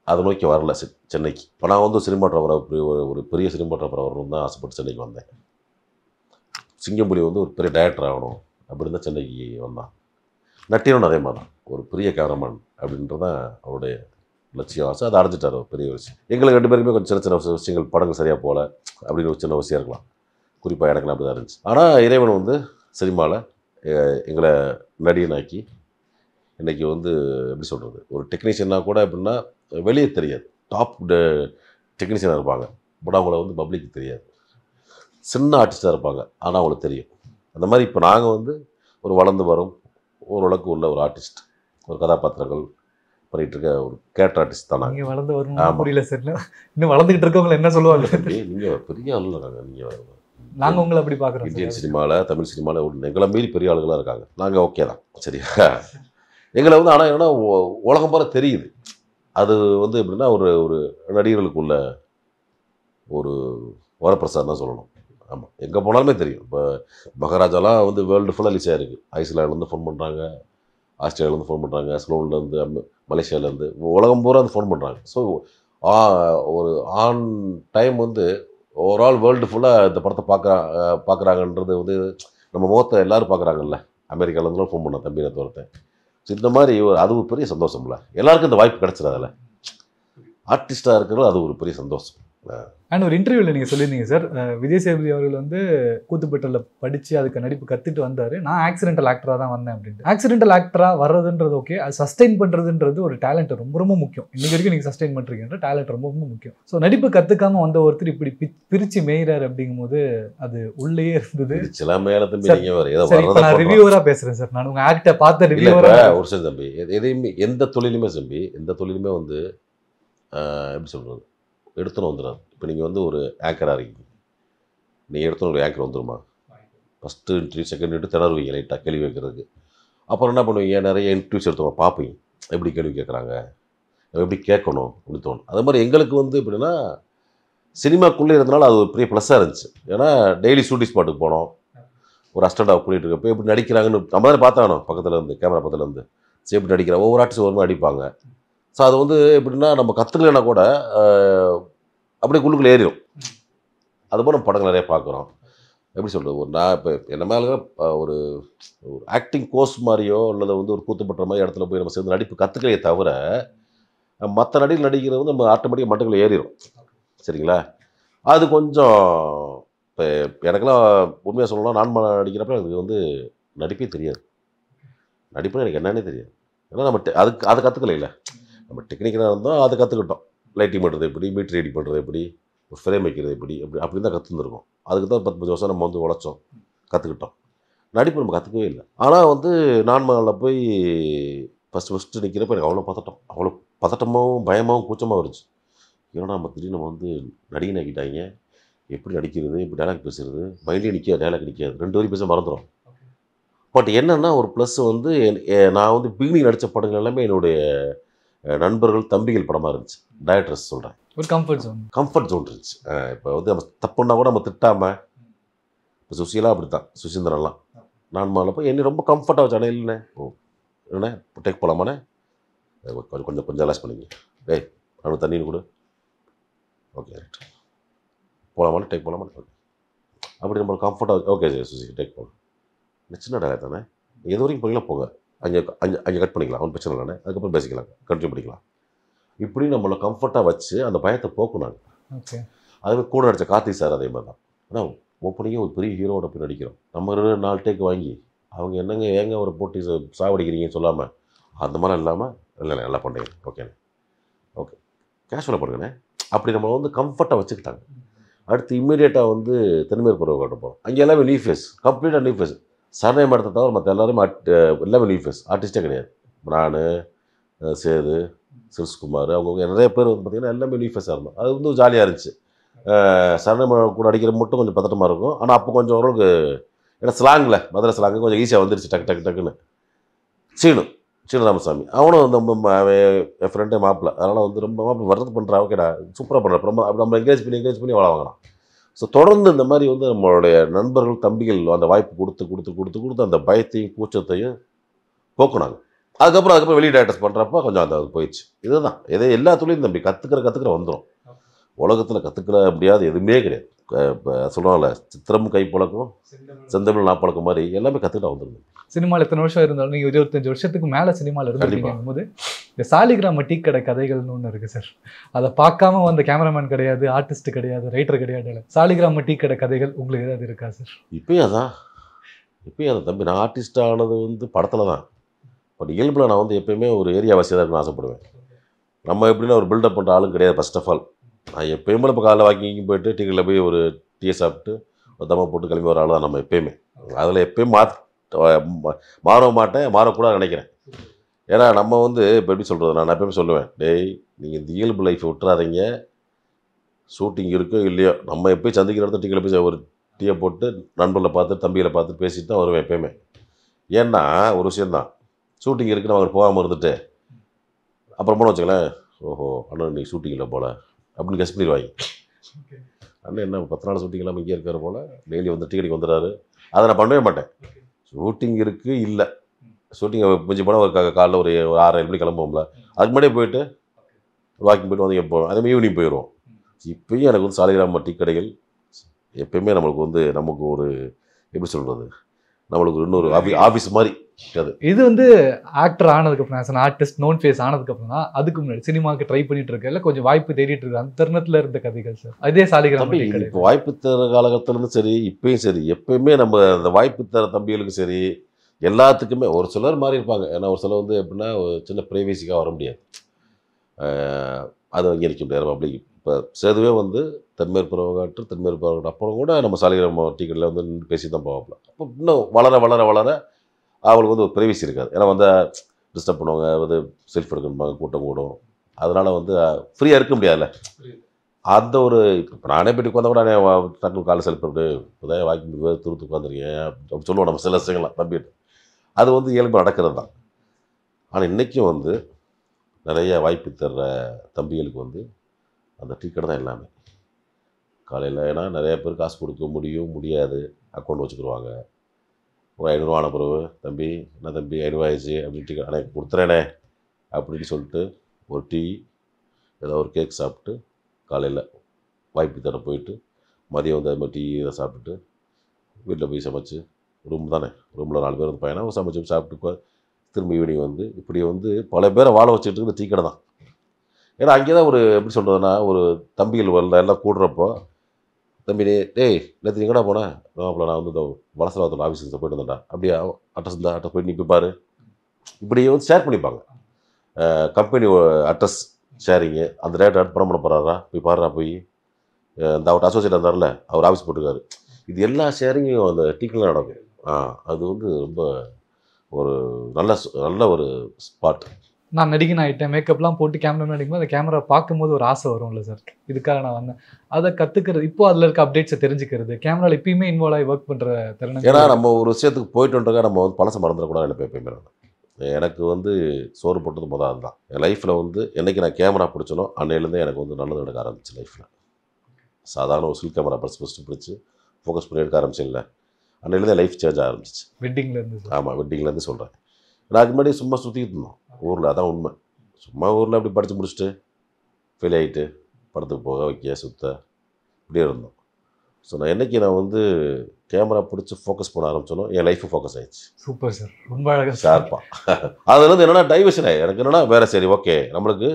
அதை நோக்கி வரல சென்னைக்கு. இப்போ நான் வந்து சினிமாட்டோகிராஃபர் ஒரு பெரிய சினிமாட்டோகிராஃபர் வரணும்னு தான் ஆசைப்பட்டு சென்னைக்கு வந்தேன். சிங்கம்புலி வந்து ஒரு பெரிய டைரக்டர் ஆகணும் அப்படின்னு தான் சென்னைக்கு வந்தான். நட்டினும் அதே மாதிரி தான் ஒரு பெரிய கேமராமேன் அப்படின்றதான் அவருடைய லட்சியம், ஆசை. அதை அடைஞ்சிட்டார் ஒரு பெரிய விஷயம். எங்களுக்கு 2 பேருக்குமே கொஞ்சம் சின்ன சின்ன விஷயங்கள் படங்கள் சரியாக போகல அப்படின்னு ஒரு சின்ன விஷயம் இருக்கலாம், குறிப்பாக எனக்குலாம் அப்படி தான் இருந்துச்சு. ஆனால் இறைவன் வந்து சினிமாவில் எங்களை நடிகனாக்கி இன்றைக்கி வந்து எப்படி சொல்கிறது, ஒரு டெக்னீஷியனாக கூட எப்படின்னா வெளியே தெரியாது, டாப் டெக்னீஷியனாக இருப்பாங்க, பட் அவங்கள வந்து பப்ளிக்கு தெரியாது. சின்ன ஆர்டிஸ்டாக இருப்பாங்க ஆனால் அவங்களுக்கு தெரியும். அந்த மாதிரி இப்போ நாங்கள் வந்து ஒரு வளர்ந்து வரும் ஓரளவுக்கு உள்ள ஒரு ஆர்டிஸ்ட், ஒரு கதாபாத்திரங்கள் பண்ணிகிட்டு இருக்க ஒரு கேரக்டர் ஆர்டிஸ்ட் தான் நாங்கள். வளர்ந்து வரும் புரியல சார், இன்னும் வளர்ந்துக்கிட்டு இருக்கவங்களை என்ன சொல்லுவாங்க? நீங்கள் பெரிய ஆள் இருக்காங்க, நீங்கள் நாங்கள் உங்களை அப்படி பார்க்குறோம். இந்தியன் சினிமாவில் தமிழ் சினிமாவில் எங்களை மீறி பெரிய ஆளுகளாக இருக்காங்க. நாங்கள் ஓகே தான் சரியா. எங்களை வந்து ஆனால் என்னன்னா உலகம் போல தெரியுது. அது வந்து எப்படின்னா ஒரு ஒரு நடிகர்களுக்குள்ள ஒரு வரப்பிரசாதம் தான் சொல்லணும். ஆமாம், எங்கே போனாலுமே தெரியும். இப்போ மகாராஜாலாம் வந்து வேர்ல்டு ஃபுல்லாக ரிலீஸ் ஆகிருக்கு. ஐஸ்லாண்ட்லேருந்து ஃபோன் பண்ணுறாங்க, ஆஸ்திரேலியாவிலேருந்து ஃபோன் பண்ணுறாங்க, ஸ்லோன்லேருந்து, மலேசியாவிலேருந்து, உலகம் பூரா வந்து ஃபோன் பண்ணுறாங்க. ஸோ ஒரு ஆன் டைம் வந்து ஓவரால் வேர்ல்டு ஃபுல்லாக இந்த படத்தை பார்க்குறாங்கன்றது வந்து நம்ம முகத்தை எல்லோரும் பார்க்குறாங்கல்ல. அமெரிக்காவிலேருந்துலாம் ஃபோன் பண்ணேன் தம்பி நேற்று ஒருத்தன். ஸோ இந்த மாதிரி அது ஒரு பெரிய சந்தோஷம்ல. எல்லாருக்கும் இந்த வாய்ப்பு கிடச்சிடாதுல்ல. ஆர்டிஸ்டாக இருக்கிறது அது ஒரு பெரிய சந்தோஷம். அண்ட் ஒரு இன்டர்வியூவில் நீங்கள் சொல்லியிருந்தீங்க சார், விஜய் சேதுபதி அவர்கள் வந்து கூத்துப்பட்டில் படித்து அதுக்கு நடிப்பு கற்றுட்டு வந்தார். நான் ஆக்சிடென்டல் ஆக்டராக தான் வந்தேன் அப்படின்ட்டு. ஆக்சிடென்டல் ஆக்டராக வர்றதுன்றது ஓகே, அது சஸ்டெயின் பண்ணுறதுன்றது ஒரு டேலண்ட் ரொம்ப ரொம்ப முக்கியம். இன்றைக்கி வரைக்கும் நீங்கள் சஸ்டெயின் பண்ணுறீங்கன்ற டேலண்ட் ரொம்ப ரொம்ப முக்கியம். ஸோ நடிப்பு கற்றுக்காமல் வந்த ஒருத்தர் இப்படி பிரித்து மேய்கிறார் அப்படிங்கும்போது அது உள்ளேயே இருந்தது. நான் ரிவ்யூவராக பேசுகிறேன் சார், நான் உங்கள் ஆக்டை பார்த்த ரிவ்யூவராக. ஒரு சார் தம்பி, எதையுமே எந்த தொழிலுமே வந்து எப்படி சொல்கிறது, எடுத்துன்னு வந்துடாது. இப்போ நீங்கள் வந்து ஒரு ஆங்கராக இருக்கீங்க, நீங்கள் எடுத்துன்னு ஒரு ஆங்கர் வந்துடுமா? ஃபஸ்ட்டு இன்டர்வியூ, செகண்ட் இன்டர்வியூ திணறுவீங்க லைட்டாக கேள்வி வைக்கிறதுக்கு. அப்புறம் என்ன பண்ணுவீங்க, நிறைய இன்டர்வியூஸ் எடுத்தவங்க பார்ப்பீங்க, எப்படி கேள்வி கேட்குறாங்க, எப்படி கேட்கணும் அப்படின்னு தோணும். அது மாதிரி எங்களுக்கு வந்து எப்படின்னா சினிமாக்குள்ளே இருந்தனால அது ஒரு பெரிய ப்ளஸ்ஸாக இருந்துச்சு. ஏன்னா டெய்லி ஷூட்டிங் ஸ்பாட்டுக்கு போனோம், ஒரு அசிஸ்டண்ட் ஆஃப் பண்ணிட்டு இருக்கப்போ எப்படி நடிக்கிறாங்கன்னு நம்ம தான் பார்த்தானோம் பக்கத்தில் இருந்து, கேமரா பக்கத்தில் இருந்து. சரி எப்படி நடிக்கிறாங்க, ஒவ்வொரு ஆர்டிஸ்ட் ஒரு மாதிரி அடிப்பாங்க. ஸோ அது வந்து எப்படின்னா நம்ம கற்றுக்கலைன்னா கூட அப்படியே உள்ளுக்குள்ளே ஏறிடும். அதுபோல் நம்ம படங்கள் நிறைய பார்க்குறோம். எப்படி சொல்கிறது, ஒரு நான் இப்போ என்ன மேலே ஒரு ஆக்டிங் கோர்ஸ் மாதிரியோ அல்லது வந்து ஒரு கூத்துப்பட்ட மாதிரி இடத்துல போய் நம்ம சேர்ந்து நடிப்பு கற்றுக்கலையே தவிர மற்ற நடிகர் நடிக்கிறது வந்து நம்ம ஆட்டோமேட்டிக்காக மட்டத்தில் ஏறிடும். சரிங்களா? அது கொஞ்சம் இப்போ எனக்கெல்லாம் உண்மையாக சொல்லணும்னா நான் நடிக்கிறப்ப எனக்கு வந்து நடிப்பே தெரியாது. நடிப்புன்னு எனக்கு என்னன்னே தெரியாது. ஏன்னா நம்ம அதை கற்றுக்கலையில. நம்ம டெக்னிக்கலாக இருந்தோம், அதை கற்றுக்கிட்டோம். லைட்டிங் பண்ணுறது எப்படி, மீட்டர் ரெடி பண்ணுறது எப்படி, ஒரு ஃப்ரேம் வைக்கிறது எப்படி, அப்படி தான் கற்றுந்துருக்கோம். அதுக்கு தான் 10 வருஷம் நம்ம வந்து உழைச்சோம், கற்றுக்கிட்டோம். நடிப்பு நம்ம கற்றுக்கவே இல்லை. ஆனால் வந்து நான்மகளில் போய் ஃபஸ்ட்டு நிற்கிறப்ப எனக்கு அவ்வளோ பதட்டமாகவும் பயமாகவும் கூச்சமாகவும் இருந்துச்சு. ஏன்னா நம்ம திடீர்னு நம்ம வந்து நடிகை ஆக்கிட்டாங்க, எப்படி நடிக்கிறது, எப்படி டைலாக் பேசுகிறது, மைண்ட்லேயே டைலாக் நிற்காது, 2 வரி பேச மறந்துடும். பட் என்னென்னா ஒரு ப்ளஸ் வந்து நான் வந்து பிகினிங் நடித்த படங்கள் எல்லாமே என்னுடைய நண்பர்கள் தம்பிகள் படமாக இருந்துச்சு. டைரக்டர்ஸ் சொல்கிறேன், ஒரு கம்ஃபர்ட் ஜோன் இருந்துச்சு. இப்போ வந்து நம்ம தப்புன்னா கூட நம்ம திட்டாமல், இப்போ சுஷீலா அப்படி தான், சுசீந்திரன்லாம் நான் போய் என்னை ரொம்ப கம்ஃபர்ட்டாக வச்சானே. இல்லைண்ணே இல்லைண்ணே டேக் போகலாமாண்ணே, கொஞ்சம் ரிலாக்ஸ் பண்ணிங்க, டேய் அவனுக்கு தண்ணின்னு கொடு, ஓகே ரைட் போகலாமாண்ணே, டேக் போகலாமாண்ணே, ஓகே அப்படி நம்ம கம்ஃபர்ட்டாக, ஓகே சுசி டேக் போகலாம், சின்ன டைலாக் தானே, எது வரைக்கும் போனீங்களா போங்க, அங்கே கட் பண்ணிக்கலாம், ஒன்றும் பிரச்சனை இல்லைண்ணே, அதுக்கப்புறம் பேசிக்கலாம், கண்டினியூ பண்ணிக்கலாம். இப்படி நம்மளை கம்ஃபர்ட்டாக வச்சு அந்த பயத்தை போக்குனாங்க. ஓகே. அதுவே கூட நடித்த கார்த்திக் சார் அதே மாதிரி தான். ஏன்னா ஓப்பனிங்கே ஒரு பெரிய ஹீரோட போய் நடிக்கிறோம், நம்ம 4 டேக் வாங்கி அவங்க என்னங்க ஏங்க ஒரு போட்டி சாவடிக்கிறீங்கன்னு சொல்லாமல் அந்த மாதிரிலாம் இல்லாமல், இல்லைண்ணே நல்லா பண்ணுறீங்க, ஓகேண்ணே ஓகே கேஷுவலாக பண்ணுங்கண்ணே, அப்படி நம்ம வந்து கம்ஃபர்ட்டாக வச்சுக்கிட்டாங்க. அடுத்து இம்மீடியட்டாக வந்து தென்மேற்கு பருவ காட்ட போகிறோம். அங்கே எல்லாமே நியூ ஃபேஸ், கம்ப்ளீட்டாக நியூ ஃபேஸ். சரணயம் இடத்த தவிர மற்ற எல்லாருமே எல்லாமே நியூ ஃபேஸ், ஆர்டிஸ்டே கிடையாது. நான், சேது, சிறுசுகுமார், அவங்க நிறைய பேர் வந்து பார்த்திங்கன்னா எல்லாமே நியூ ஃபேஸாக இருந்தோம். அது வந்து ஜாலியாக இருந்துச்சு. சரணயம் கூட அடிக்கிற மட்டும் கொஞ்சம் பதட்டமாக இருக்கும். ஆனால் அப்போ கொஞ்சம் ஓரளவுக்கு ஏன்னா ஸ்லாங்கில் மதுரை ஸ்லாங்கு கொஞ்சம் ஈஸியாக வந்துருச்சு டக்குன்னு. சீனு ராமசாமி அவனும் வந்து என் ஃப்ரெண்டே மாப்பிள்ள, அதனால் வந்து ரொம்ப மாப்பிள்ள வர்றது பண்ணுறா, ஓகேடா சூப்பராக பண்ணுறேன், ரொம்ப அப்படி நம்ம என்கரேஜ் பண்ணி வாழ வாங்கலாம். ஸோ தொடர்ந்து இந்த மாதிரி வந்து நம்மளுடைய நண்பர்கள் தம்பிகள் அந்த வாய்ப்பு கொடுத்து அந்த பயத்தையும் கூச்சத்தையும் போக்குனாங்க. அதுக்கப்புறம் வெளியே டேரக்டர்ஸ் பண்ணுறப்ப கொஞ்சம் அது போயிடுச்சு. இதுதான் எல்லா தொழிலும் தம்பி கற்றுக்கிற வந்துடும். உலகத்தில் கற்றுக்கிற முடியாது எதுவுமே கிடையாது. இப்போ சொல்லுவாங்கல்ல, சித்திரமும் கைப்பழக்கம் செந்தமிழ் நாப்பழக்கம் மாதிரி எல்லாமே கற்றுக்கிட்டா வந்துடுங்க. சினிமாவில் எத்தனை வருஷம் இருந்தாலும் நீங்கள் 25 வருஷத்துக்கு மேலே சினிமாவில் இருந்துருக்கும் போது இந்த சாலிகிராம டீ கடை கதைகள்னு ஒன்று இருக்குது சார். அதை பார்க்காம வந்த கேமராமேன் கிடையாது, ஆர்டிஸ்ட் கிடையாது, ரைட்டர் கிடையாது. சாலிகிராம டீ கடை கதைகள் உங்களுக்கு ஏதாவது இருக்கா சார்? இப்பயும் அதான் தம்பி, நான் ஆர்டிஸ்ட் ஆனது வந்து படத்தில் தான். பட் இயல்பில் நான் வந்து எப்போயுமே ஒரு ஏரியாவாசியாக தான் இருக்குன்னு ஆசைப்படுவேன். நம்ம எப்படின்னா ஒரு பில்டப் பண்ணுற ஆளும் கிடையாது. ஃபர்ஸ்ட் ஆஃப் ஆல் நான் எப்போயுமே இப்போ காலைல வாக்கிங் போயிட்டு டீக்கடையில் போய் ஒரு டீயை சாப்பிட்டு தம்மா போட்டு கிளம்பி வர ஆள் தான் நம்ம எப்போயுமே. அதில் எப்போயும் மாறவும் மாட்டேன், மாறக்கூடாது நினைக்கிறேன். ஏன்னா நம்ம வந்து இப்போ எப்படி சொல்கிறது, நான் எப்போயுமே சொல்லுவேன், டேய் நீங்கள் இந்த இயல்பு லைஃப்பை விட்டுறாதீங்க, ஷூட்டிங் இருக்கோ இல்லையோ நம்ம எப்போயும் சந்திக்கிற இடத்துல டீக்கடையில் போய் ஒரு டீயை போட்டு நண்பர்களை பார்த்து தம்பிகளை பார்த்து பேசிட்டு தான் வருவேன் எப்போயுமே. ஏன்னா ஒரு விஷயந்தான், ஷூட்டிங் இருக்குன்னு அவங்க போகாமல் இருந்துட்டு அப்புறம் போன வச்சுங்களேன், ஓஹோ அண்ணன் நீ ஷூட்டிங்கில் போல அப்படின்னு கெஸ் பண்ணிடுவாங்க. அண்ணன் என்ன 10 நாள் ஷூட்டிங் இல்லாமல் இங்கே இருக்கார் போல், டெய்லி வந்து டிக்கெட்டுக்கு வந்துடுறாரு. அதை நான் பண்ணவே மாட்டேன். ஷூட்டிங் இருக்குது இல்லை ஷூட்டிங் முடிஞ்சு போனால் ஒரு காலைல ஒரு 6-7 மணி கிளம்புவோம்ல, அதுக்கு முன்னாடியே போயிட்டு வாக்கிங் போய்ட்டு வந்து எப்போ அதேமாதிரி ஈவினிங் போயிடுவோம். இப்பயும் எனக்கு வந்து சாலிகிராம டீ கடைகள் எப்பயுமே நம்மளுக்கு வந்து நமக்கு ஒரு எப்படி சொல்கிறது, நம்மளுக்கு இன்னொரு ஆஃபீஸ் மாதிரி அது. இது வந்து ஆக்டர் ஆனதுக்கப்புறம் as an artist known face ஆனதுக்கப்புறம் தான், அதுக்கு முன்னாடி சினிமாவுக்கு ட்ரை பண்ணிட்டு இருக்கல, கொஞ்சம் வாய்ப்பு தேடிட்டு இருக்கு அந்த தருணத்தில் இருந்த கதைகள் சார். அதே சாலிகிராம டீ கடை. இப்போ வாய்ப்பு தர காலகட்டத்துலேருந்து சரி இப்பயும் சரி எப்பயுமே நம்ம அந்த வாய்ப்பு தர தம்பிகளுக்கு சரி எல்லாத்துக்குமே ஒரு சிலர் மாதிரி இருப்பாங்க. ஏன்னா ஒரு சிலர் வந்து எப்படின்னா ஒரு சின்ன ப்ரைவேசிக்காக வர முடியாது, அதை அங்கீகரிக்க முடியாது. அப்படி இப்போ சேதுவே வந்து தென்மேற்கு அப்புறம் கூட நம்ம சாலிகிராம டீ கடையில் வந்து நின்று பேசி தான் போவாப்புல. அப்போ இன்னும் வளர வளர வளர அவங்களுக்கு வந்து ஒரு ப்ரைவேசி இருக்காது. ஏன்னா வந்து டிஸ்டர்ப் பண்ணுவாங்க, வந்து செல்ஃப் எடுக்கணும்பாங்க, கூட்டம் கூடும், அதனால் வந்து ஃப்ரீயாக இருக்க முடியாதுல்ல. அந்த ஒரு இப்போ நானே போய்ட்டு உட்காந்தா கூட டக்குனு காலை செல்ஃப் எடுத்து உதய வாக்கிங் துருத்து உட்காந்துருக்கேன் அப்படி சொல்லுவோம் நம்ம சில விஷயங்கள்லாம் தம்பிட்டு. அது வந்து இயல்பு நடக்கிறது தான். ஆனால் இன்றைக்கும் வந்து நிறைய வாய்ப்பு தர்ற தம்பிகளுக்கு வந்து அந்த டீ கடை தான் எல்லாமே. காலையில் ஏன்னா நிறைய பேர் காசு கொடுக்க முடியாது, அக்கௌண்ட் வச்சுக்கிடுவாங்க. ஒரு 500 ஆன பிறகு தம்பி என்ன தம்பி 500 ஆயிடுச்சு அப்படின்னு டீ கடை கொடுத்துறேனே அப்படின்னு சொல்லிட்டு ஒரு டீ ஏதோ ஒரு கேக் சாப்பிட்டு காலையில் வாய்ப்பு தர போயிட்டு மதியம் வந்து அது மாதிரி டீ இதை சாப்பிட்டுட்டு வீட்டில் போய் சமைச்சு ரூம் தானே, ரூமில் 4 பேர் வந்து பையனா சமைச்சு சாப்பிட்டு திரும்ப ஈவினிங் வந்து இப்படி வந்து பல பேரை வாழ வச்சுட்டு இருக்குது டீ கடை தான். ஏன்னா அங்கே தான் ஒரு எப்படி சொல்கிறதுனா ஒரு தம்பிகள் வரல எல்லாம் கூடுறப்போ தம்பி டேய் நேற்று எங்கடா போனேன், நான் வந்து இந்த வலசலாத்தோட ஆஃபீஸுக்கு போயிட்டு வந்தேன்டா, அப்படியே அட்ரஸ் இருந்தால் அட்ரஸ் போய் நீ போய் பாரு, இப்படி வந்து ஷேர் பண்ணிப்பாங்க. கம்பெனி அட்ரஸ் ஷேரிங்கு அந்த டேரக்டர் ஆட் பண்ண போகிறாரா போய் பாருறா, போய் இந்த அவர் அசோசியேட் இருந்தார்ல அவர் ஆஃபீஸ் போட்டுருக்காரு, இது எல்லா ஷேரிங்கும் அந்த டீக்கெல்லாம் நடக்கும். அது வந்து ரொம்ப ஒரு நல்ல ஒரு ஸ்பாட். நான் நடிகன் ஆகிட்டேன், மேக்கப்லாம் போட்டு கேமரா நடிக்கும்போது அந்த கேமரா பார்க்கும்போது ஒரு ஆசை வரும்ல சார், இதுக்காக நான் வந்தேன், அதை கற்றுக்கிறது, இப்போ அதில் இருக்க அப்டேட்ஸை தெரிஞ்சுக்கிறது, கேமராவில் இப்பயுமே இன்வால்வ் ஆகி ஒர்க் பண்ணுற தருணம். ஏன்னா நம்ம ஒரு விஷயத்துக்கு போயிட்டுன்றக்காக நம்ம வந்து பழசை மறந்துடக்கூடாது எனக்கு எப்பயுமே. எனக்கு வந்து சோறு போட்டது முதல் அதுதான். என் லைஃப்பில் வந்து என்றைக்கு நான் கேமரா பிடிச்சனோ அன்னையிலேருந்தே எனக்கு வந்து நல்லது நடக்க ஆரம்பிச்சு லைஃப்பில். சாதாரண ஒரு சில் கேமரா ஃபஸ்ட்டு பிடிச்சி ஃபோக்கஸ் பண்ணி எடுக்க ஆரம்பிச்சில்ல, அன்னையிலேருந்தே லைஃப் சேஞ்ச் ஆரம்பிச்சிச்சு. வெட்டிங்லேருந்து? ஆமாம், வெட்டிங்லேருந்து சொல்கிறேன். நான் அதுக்கு முன்னாடி சும்மா சுற்றிக்கிட்டு இருந்தோம் ஊரில், அதான் உண்மை. சும்மா ஊரில் அப்படி படித்து முடிச்சுட்டு ஃபெயில் ஆகிட்டு படத்துக்கு போக வைக்க சுற்ற இப்படியே இருந்தோம். ஸோ நான் என்றைக்கு நான் வந்து கேமரா பிடிச்சி ஃபோக்கஸ் பண்ண ஆரம்பிச்சோனோ என் லைஃபு ஃபோக்கஸ் ஆகிடுச்சு. சூப்பர் சார், ரொம்ப அழகாக ஷார்ப்பாக. அதில் வந்து என்னென்னா டைவர்ஷன் ஆகி எனக்கு என்னென்னா வேறு சரி ஓகே நம்மளுக்கு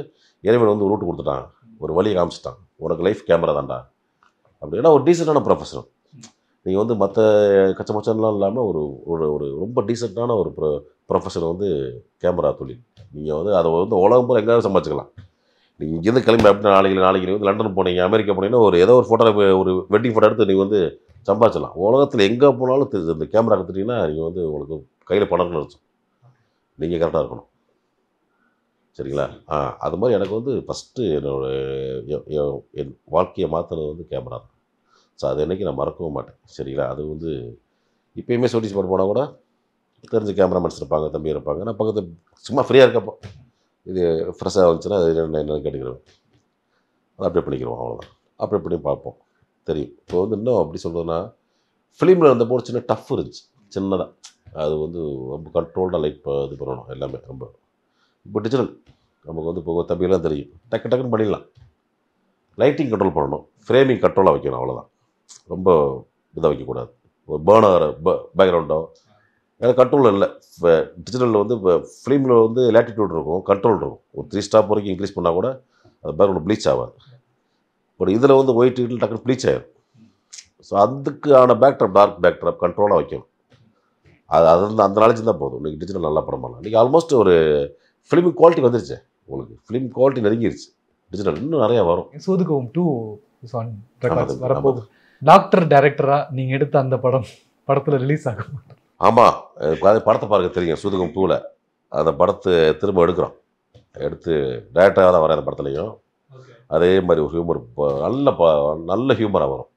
இறைவன் வந்து ரூட்டு கொடுத்துட்டான், ஒரு வழியை காமிச்சிட்டான், உனக்கு லைஃப் கேமரா தான்டா அப்படின்னா ஒரு டீசெண்டான ப்ரொஃபஷனல். நீங்கள் வந்து மற்ற கச்சமச்சன்லாம் இல்லாமல் ஒரு ஒரு ரொம்ப டீசெண்டான ஒரு ப்ரொஃபஷன் வந்து கேமரா தொழில். நீங்கள் வந்து அதை வந்து உலகம் போல் எங்கேயாவது சம்பாதிச்சிக்கலாம். நீங்கள் இங்கேருந்து கிளம்பி அப்படின்னா நாளைக்கு வந்து லண்டன் போனீங்க, அமெரிக்கா போனீங்கன்னா ஒரு ஏதோ ஒரு ஃபோட்டோ ஒரு வெட்டிங் ஃபோட்டோ எடுத்து நீங்கள் வந்து சம்பாதிச்சிடலாம். உலகத்தில் எங்கே போனாலும் இந்த கேமரா கற்றுட்டீங்கன்னா நீங்கள் வந்து உங்களுக்கு கையில் பணம் இருக்கும், நீங்கள் கரெக்டாக இருக்கணும். சரிங்களா? அது மாதிரி எனக்கு வந்து ஃபஸ்ட்டு என் வாழ்க்கையை மாற்றினது வந்து கேமரா தான். ஸோ அது என்றைக்கு நான் மறக்கவும் மாட்டேன். சரிங்களா? அது வந்து இப்போயுமே ஷூட்டிங் ஸ்பாட் போனால் கூட தெரிஞ்ச கேமராமேன்ஸ் இருப்பாங்க, தம்பி இருப்பாங்க. நான் பக்கத்து சும்மா ஃப்ரீயாக இருக்கப்போ இது ஃப்ரெஷ்ஷாக வந்துச்சுன்னா அது என்னென்னு கேட்டுக்கிறேன், அதை அப்டேட் பண்ணிக்கிறோம், அவ்வளோதான். அப்டேட் பண்ணி பார்ப்போம், தெரியும். இப்போ வந்து இன்னும் அப்படி சொல்கிறதுனா ஃபிலிமில் இருந்தப்போ ஒரு சின்ன டஃப் இருந்துச்சு சின்னதாக, அது வந்து ரொம்ப கண்ட்ரோல்டாக லைட் இது பண்ணணும் எல்லாமே ரொம்ப. இப்போ டிஜிட்டல் நமக்கு வந்து இப்போ தம்பியெல்லாம் தெரியும், டக்குன்னு பண்ணிடலாம். லைட்டிங் கண்ட்ரோல் பண்ணணும், ஃப்ரேமிங் கண்ட்ரோலாக வைக்கணும், அவ்வளோதான். ரொம்ப இதாக வைக்கக்கூடாது, ஒரு பேர்னர் பேக்ரவுண்டோ எனக்கு கண்ட்ரோல் இல்லை. இப்போ டிஜிட்டலில் வந்து இப்போ ஃபிலிமில் வந்து லேட்டிடியூட் இருக்கும், கண்ட்ரோல் இருக்கும். ஒரு 3 ஸ்டாப் வரைக்கும் இன்க்ரீஸ் பண்ணால் கூட அது பேக்ரவுண்ட் ப்ளீச் ஆகாது. பட் இதில் வந்து ஒயிட் டக்குன்னு ப்ளீச் ஆகிடும். ஸோ அதுக்கான டார்க் பேக்ட்ராப் கண்ட்ரோலாக வைக்கணும். அது அந்த நாலேஜ் தான் போதும். இன்றைக்கி டிஜிட்டல் நல்லா படம் பண்ணலாம். இன்றைக்கி ஆல்மோஸ்ட் ஒரு ஃபிலிம் குவாலிட்டி வந்துருச்சு, உங்களுக்கு ஃபிலிம் குவாலிட்டி நெருங்கிருச்சு. டிஜிட்டல் இன்னும் நிறையா வரும். சூதுகவும் 2 வரப்போகுது. டாக்டர் டைரக்டராக நீங்கள் எடுத்த அந்த படத்தில் ரிலீஸ் ஆகும். ஆமாம், படத்தை பார்க்க தெரியும். சூதுகம் 2ல் அந்த படத்தை திரும்ப எடுத்து டைரக்டராக தான் வரேன். அந்த படத்துலையும் அதே மாதிரி ஒரு ஹியூமர் நல்ல ஹியூமராக வரும்.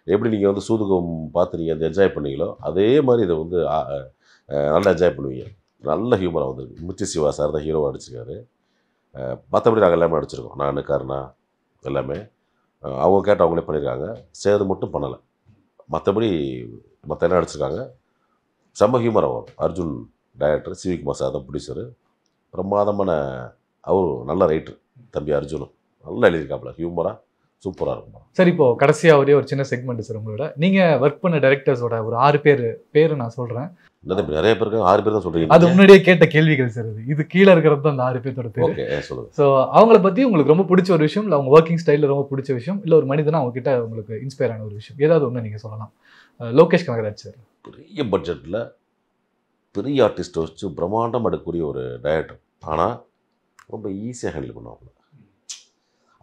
எப்படி நீங்கள் வந்து சூதுகம் பார்த்து நீங்கள் அந்த என்ஜாய் பண்ணீங்களோ அதே மாதிரி இதை வந்து நல்லா என்ஜாய் பண்ணுவீங்க. நல்ல ஹியூமராக வந்துருக்கு. முச்சி சிவா சார் தான் ஹீரோவாக அடிச்சிருக்காரு. மற்றபடி நாங்கள் எல்லாமே அடிச்சிருக்கோம், நான் கருணா எல்லாமே அவங்க கேட்டு அவங்களே பண்ணியிருக்காங்க. சேது மட்டும் பண்ணலை, மற்றபடி மற்ற என்ன அடிச்சிருக்காங்க. செம்ம ஹியூமராக வரும். Arjun director, C V Kumar sir தான் ப்ரொடியூசரு. பிரமாதமான அவரும் நல்ல ரைட்டர் தம்பி அர்ஜுனும் நல்லா எழுதியிருக்காப்புல, ஹியூமராக சூப்பராக இருக்கும். சார் இப்போ கடைசியாக ஒரே ஒரு சின்ன செக்மெண்ட் சார், உங்களோட நீங்கள் ஒர்க் பண்ண டைரக்டர்ஸோட ஒரு 6 பேர் நான் சொல்கிறேன். என்னது நிறைய பேருக்கு 6 பேர் தான் சொல்கிறீங்க? அது முன்னாடியே கேட்ட கேள்விகள் சார், இது கீழே இருக்கிறது தான் அந்த 6 பேர்த்தோட பேர். ஓகே சொல்லுங்கள். ஸோ அவங்கள பற்றி உங்களுக்கு ரொம்ப பிடிச்ச ஒரு விஷயம், இல்லை அவங்க ஒர்க்கிங் ஸ்டைலில் ரொம்ப பிடிச்ச விஷயம், இல்லை ஒரு மனிதனா அவங்க கிட்ட உங்களுக்கு இன்ஸ்பயர் ஆன ஒரு விஷயம், ஏதாவது ஒன்று நீங்கள் சொல்லலாம். லோகேஷ் கனகராஜ் சார் பெரிய பட்ஜெட்டில் பெரிய ஆர்டிஸ்ட்டை வச்சு பிரம்மாண்டம் எடுக்கக்கூடிய ஒரு டைரக்டர். ஆனால் ரொம்ப ஈஸியாக ஹேண்டில் பண்ணுவாங்க.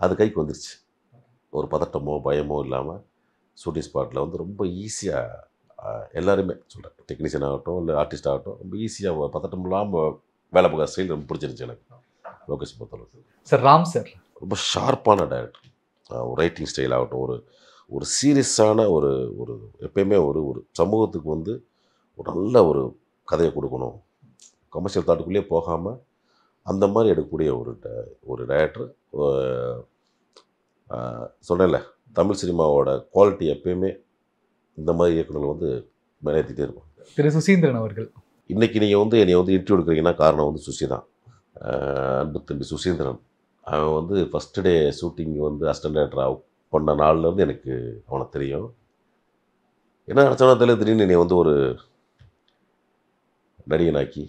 அது கைக்கு வந்துருச்சு. ஒரு பதட்டமோ பயமோ இல்லாமல் ஷூட்டிங் ஸ்பாட்டில் வந்து ரொம்ப ஈஸியாக எல்லாருமே சொல்கிறேன், டெக்னீஷியன் ஆகட்டும் இல்லை ஆர்டிஸ்ட் ஆகட்டும், ரொம்ப ஈஸியாக பதட்டம் இல்லாமல் வேலை பார்க்குற ஸ்டைல் ரொம்ப பிடிச்சிருந்துச்சு எனக்கு லோகேஷ் பொறுத்தளவுக்கு. சார் ராம் சார் ரொம்ப ஷார்ப்பான டைரக்டர். ரைட்டிங் ஸ்டைல் ஆகட்டும், ஒரு சீரியஸான ஒரு எப்பயுமே ஒரு சமூகத்துக்கு வந்து ஒரு நல்ல ஒரு கதையை கொடுக்கணும், கமர்ஷியல் தாட்டுக்குள்ளேயே போகாமல் அந்த மாதிரி எடுக்கக்கூடிய ஒரு டைரக்டர். சொன்னேன்ல, தமிழ் சினிமாவோட குவாலிட்டி எப்பயுமே இந்த மாதிரி இயக்குநர்கள் வந்து மேலேற்றிட்டே இருக்கும். திரு சுசீந்திரன் அவர்கள் இன்றைக்கி நீங்கள் வந்து என்னை வந்து இன்டர்வியூ எடுக்கிறீங்கன்னா காரணம் வந்து சுசி தான். அன்பு தம்பி சுசீந்திரன் அவன் வந்து ஃபஸ்ட்டு டே ஷூட்டிங் வந்து அசிஸ்டன்ட் டைரக்டராக பண்ண நாள்லேருந்து எனக்கு அவனை தெரியும். என்ன நினச்சாலும் தெரியல, திடீர்னு என்னை வந்து ஒரு நடிகனாக்கி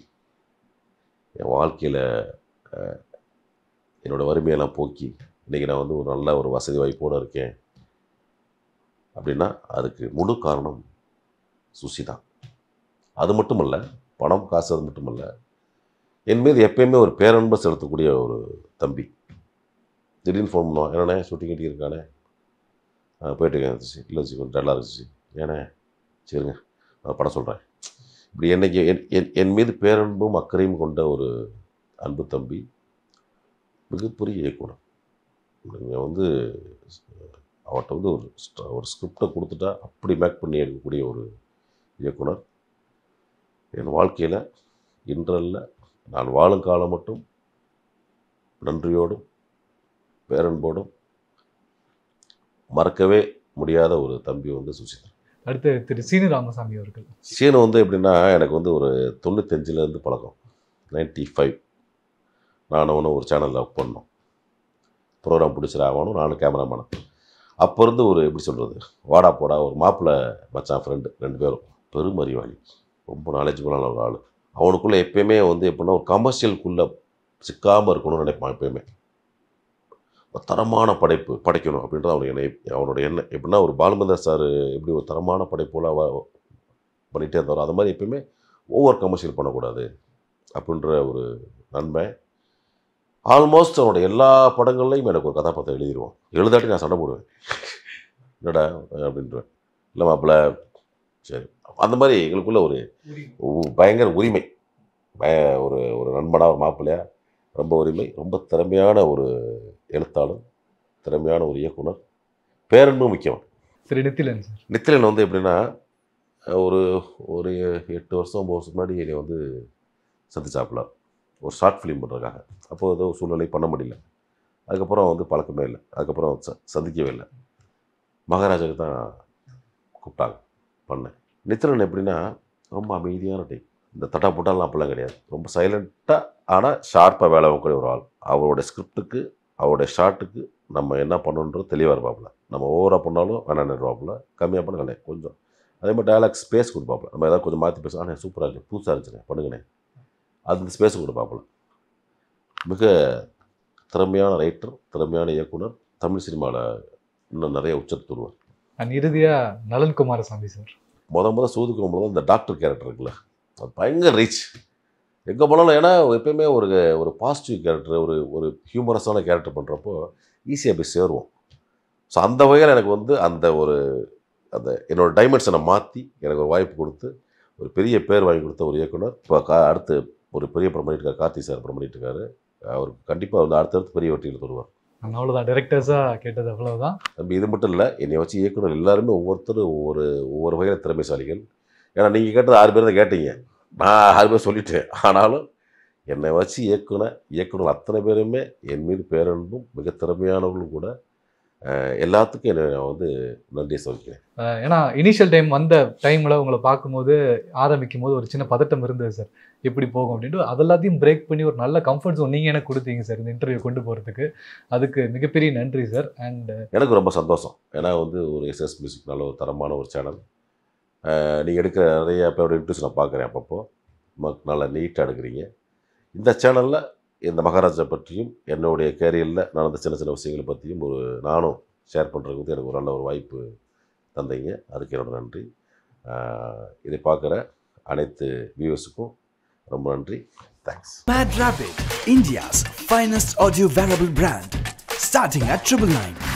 என் வாழ்க்கையில் என்னோடய வறுமையெல்லாம் போக்கி இன்றைக்கி நான் வந்து ஒரு நல்ல ஒரு வசதி வாய்ப்போடு இருக்கேன் அப்படின்னா அதுக்கு முழு காரணம் சுசி தான். அது மட்டும் இல்லை, பணம் காசு அது மட்டும் இல்லை, என் மீது எப்பயுமே ஒரு பேரன்பை செலுத்தக்கூடிய ஒரு தம்பி. திடீர்னு ஃபோன் பண்ணுவான், என்னண்ணே ஷூட்டிங் கட்டி இருக்கானே, போயிட்டு இருக்கேன் சுசி, இல்லை சுசி கொஞ்சம் டல்லாக இருக்கு சுசி, ஏண்ணே சரிங்க நான் படம் சொல்கிறேன். இப்படி என்னைக்கு என் மீது பேரன்பும் அக்கறையும் கொண்ட ஒரு அன்பு தம்பி, மிகப்பெரிய இயக்குனர். நீங்கள் வந்து அவர்கிட்ட வந்து ஒரு ஸ்கிரிப்டை கொடுத்துட்டா அப்படி மேக் பண்ணி எடுக்கக்கூடிய ஒரு இயக்குனர். என் வாழ்க்கையில் இன்றல்ல, நான் வாழும் காலம் மட்டும் நன்றியோடும் பேரன்போடும் மறக்கவே முடியாத ஒரு தம்பி வந்து சுசிதர். அடுத்து திரு சீனு ராமசாமி அவர்கள். சீனு வந்து எப்படின்னா எனக்கு வந்து ஒரு 95லேருந்து பழக்கம். 95 நான் அவனும் ஒரு சேனலில் ஒர்க் பண்ணோம், ப்ரோக்ராம் பிடிச்சிட ஆகணும், நானும் கேமராமேனும். அப்போ இருந்து ஒரு எப்படி சொல்கிறது, வாடா போடா ஒரு மாப்பிள்ளை மச்சான் ஃப்ரெண்டு, 2 பேரும் பெரும் அறிவாளி, ரொம்ப நாலேஜபிளான ஒரு ஆள். அவனுக்குள்ளே எப்பயுமே வந்து எப்படின்னா ஒரு கமர்ஷியலுக்குள்ளே சிக்காமல் இருக்கணும்னு நினைப்பான். எப்பயுமே ஒரு தரமான படைக்கணும் அப்படின்றது அவனோட எண்ணம். எப்படின்னா ஒரு பாலுமந்திர சார் எப்படி ஒரு தரமான படைப்போல் பண்ணிகிட்டே இருந்தாரோ அது மாதிரி எப்பயுமே ஓவர் கமர்ஷியல் பண்ணக்கூடாது அப்படின்ற ஒரு நன்மை. ஆல்மோஸ்ட் அவனோட எல்லா படங்கள்லையும் எனக்கு ஒரு கதாபாத்திரம் எழுதிடுவான். எழுதாட்டி நான் சண்டை போடுவேன், என்னடா அப்படின்றேன், இல்லை மாப்பிள்ள சரி. அந்த மாதிரி எங்களுக்குள்ள ஒரு பயங்கர உரிமை, ஒரு நண்பனாக ஒரு மாப்பிள்ளையா ரொம்ப உரிமை. ரொம்ப திறமையான ஒரு எழுத்தாளர், திறமையான ஒரு இயக்குனர், பேரன்பும் முக்கியம். சரி நித்திலன் சார். நித்திலன் வந்து எப்படின்னா ஒரு 8 வருஷம் 9 வருஷம் முன்னாடி என்னை வந்து சந்திச்சாப்புல ஒரு ஷார்ட் ஃபிலிம் பண்ணுறதுக்காக. அப்போது ஏதோ சூழ்நிலை பண்ண முடியல. அதுக்கப்புறம் வந்து பழக்கமே இல்லை, அதுக்கப்புறம் சந்திக்கவே இல்லை. மகாராஜாவுக்கு தான் கூப்பிட்டாங்க, பண்ணேன். நித்திலன் எப்படின்னா ரொம்ப அமைதியான டைப், இந்த தட்டா போட்டாலாம் அப்படிலாம் கிடையாது. ரொம்ப சைலண்ட்டாக ஆனால் ஷார்ப்பாக வேலை வாங்கக்கூடிய ஒரு ஆள். அவரோட ஸ்கிரிப்டுக்கு அவருடைய ஷார்ட்டுக்கு நம்ம என்ன பண்ணணுன்றது தெளிவாக இருப்பாப்புல. நம்ம ஓவராக பண்ணாலும் வேணான்னு இருப்பாப்புல, கம்மியாக பண்ண வேணாம் கொஞ்சம். அதே மாதிரி டயலாக் ஸ்பேஸ் கொடுப்பாப்புல. நம்ம ஏதாவது கொஞ்சம் மாற்றி பேசலாம், ஆனால் சூப்பராக இருக்குது, புதுசாக இருந்துச்சுண்ணே பண்ணுங்கண்ணே, அந்த ஸ்பேஸ் கொடுப்பாப்புல. மிக திறமையான ரைட்டர், திறமையான இயக்குனர், தமிழ் சினிமாவில் இன்னும் நிறைய உச்சத்தை தருவார். அண்ட் இறுதியாக நலன் குமாரசாமி சார். முத சூதுக்கும்போது தான் இந்த டாக்டர் கேரக்டர் இருக்குல்ல, அது பயங்கர ரீச் எங்கே போனாலும். ஏன்னா எப்பயுமே ஒரு பாசிட்டிவ் கேரக்டர், ஒரு ஹியூமரஸான கேரக்டர் பண்ணுறப்போ ஈஸியாக போய் சேருவோம். ஸோ அந்த வகையில் எனக்கு வந்து அந்த என்னோடய டைமென்ஷனை மாற்றி எனக்கு ஒரு வாய்ப்பு கொடுத்து ஒரு பெரிய பேர் வாங்கி கொடுத்த ஒரு இயக்குனர். இப்போ அடுத்து ஒரு பெரிய படம் பண்ணிட்டுருக்காரு, கார்த்தி சார் படம் பண்ணிட்டுருக்காரு. அவருக்கு கண்டிப்பாக வந்து அடுத்தடுத்து பெரிய வெற்றியில் தருவார். அவ்வளோதான், டைரக்டர்ஸாக கேட்டது அவ்வளோதான். நம்ம இது மட்டும் இல்லை, என்னை வச்சு இயக்குனர் எல்லாருமே ஒவ்வொருத்தரும் ஒவ்வொரு வகையில் திறமைசாலிகள். ஏன்னா நீங்கள் கேட்டது 6 பேர் தான் கேட்டீங்க, நான் 6 பேர் சொல்லிட்டேன். ஆனாலும் என்னை வச்சு இயக்குனர் அத்தனை பேருமே என் மீது பேரன்பும் மிக திறமையானவர்களும் கூட. எல்லாத்துக்கும் என்ன நான் வந்து நன்றியை சொல்லிக்கிறேன். ஏன்னா இனிஷியல் டைம் வந்த டைமில் உங்களை பார்க்கும்போது ஆரம்பிக்கும் போது ஒரு சின்ன பதட்டம் இருந்தது சார், எப்படி போகும் அப்படின்ட்டு. அதெல்லாத்தையும் பிரேக் பண்ணி ஒரு நல்ல கம்ஃபர்ட் ஜோன் நீங்கள் எனக்கு கொடுத்தீங்க சார் இந்த இன்டர்வியூ கொண்டு போகிறதுக்கு. அதுக்கு மிகப்பெரிய நன்றி சார். அண்ட் எனக்கு ரொம்ப சந்தோஷம். ஏன்னா வந்து ஒரு எஸ்எஸ் மியூசிக் நல்ல ஒரு தரமான ஒரு சேனல். நீங்கள் எடுக்கிற நிறைய பேரோட இன்ட்ரெஸ்ட் நான் பார்க்குறேன். அப்பப்போ நல்லா நீட்டாக எடுக்கிறீங்க. இந்த சேனலில் இந்த மகாராஜா பற்றியும் என்னுடைய கேரியரில் நடந்த சின்ன சின்ன விஷயங்களை பற்றியும் நானும் ஷேர் பண்ணுறதுக்கு வந்து எனக்கு ஒரு நல்ல ஒரு வாய்ப்பு தந்தீங்க. அதுக்கு என்னோட நன்றி. இதை பார்க்குற அனைத்து வியூவர்ஸுக்கும் ரொம்ப நன்றி. Thanks. Mad Rabbit, India's finest audio wearable brand, starting at 999.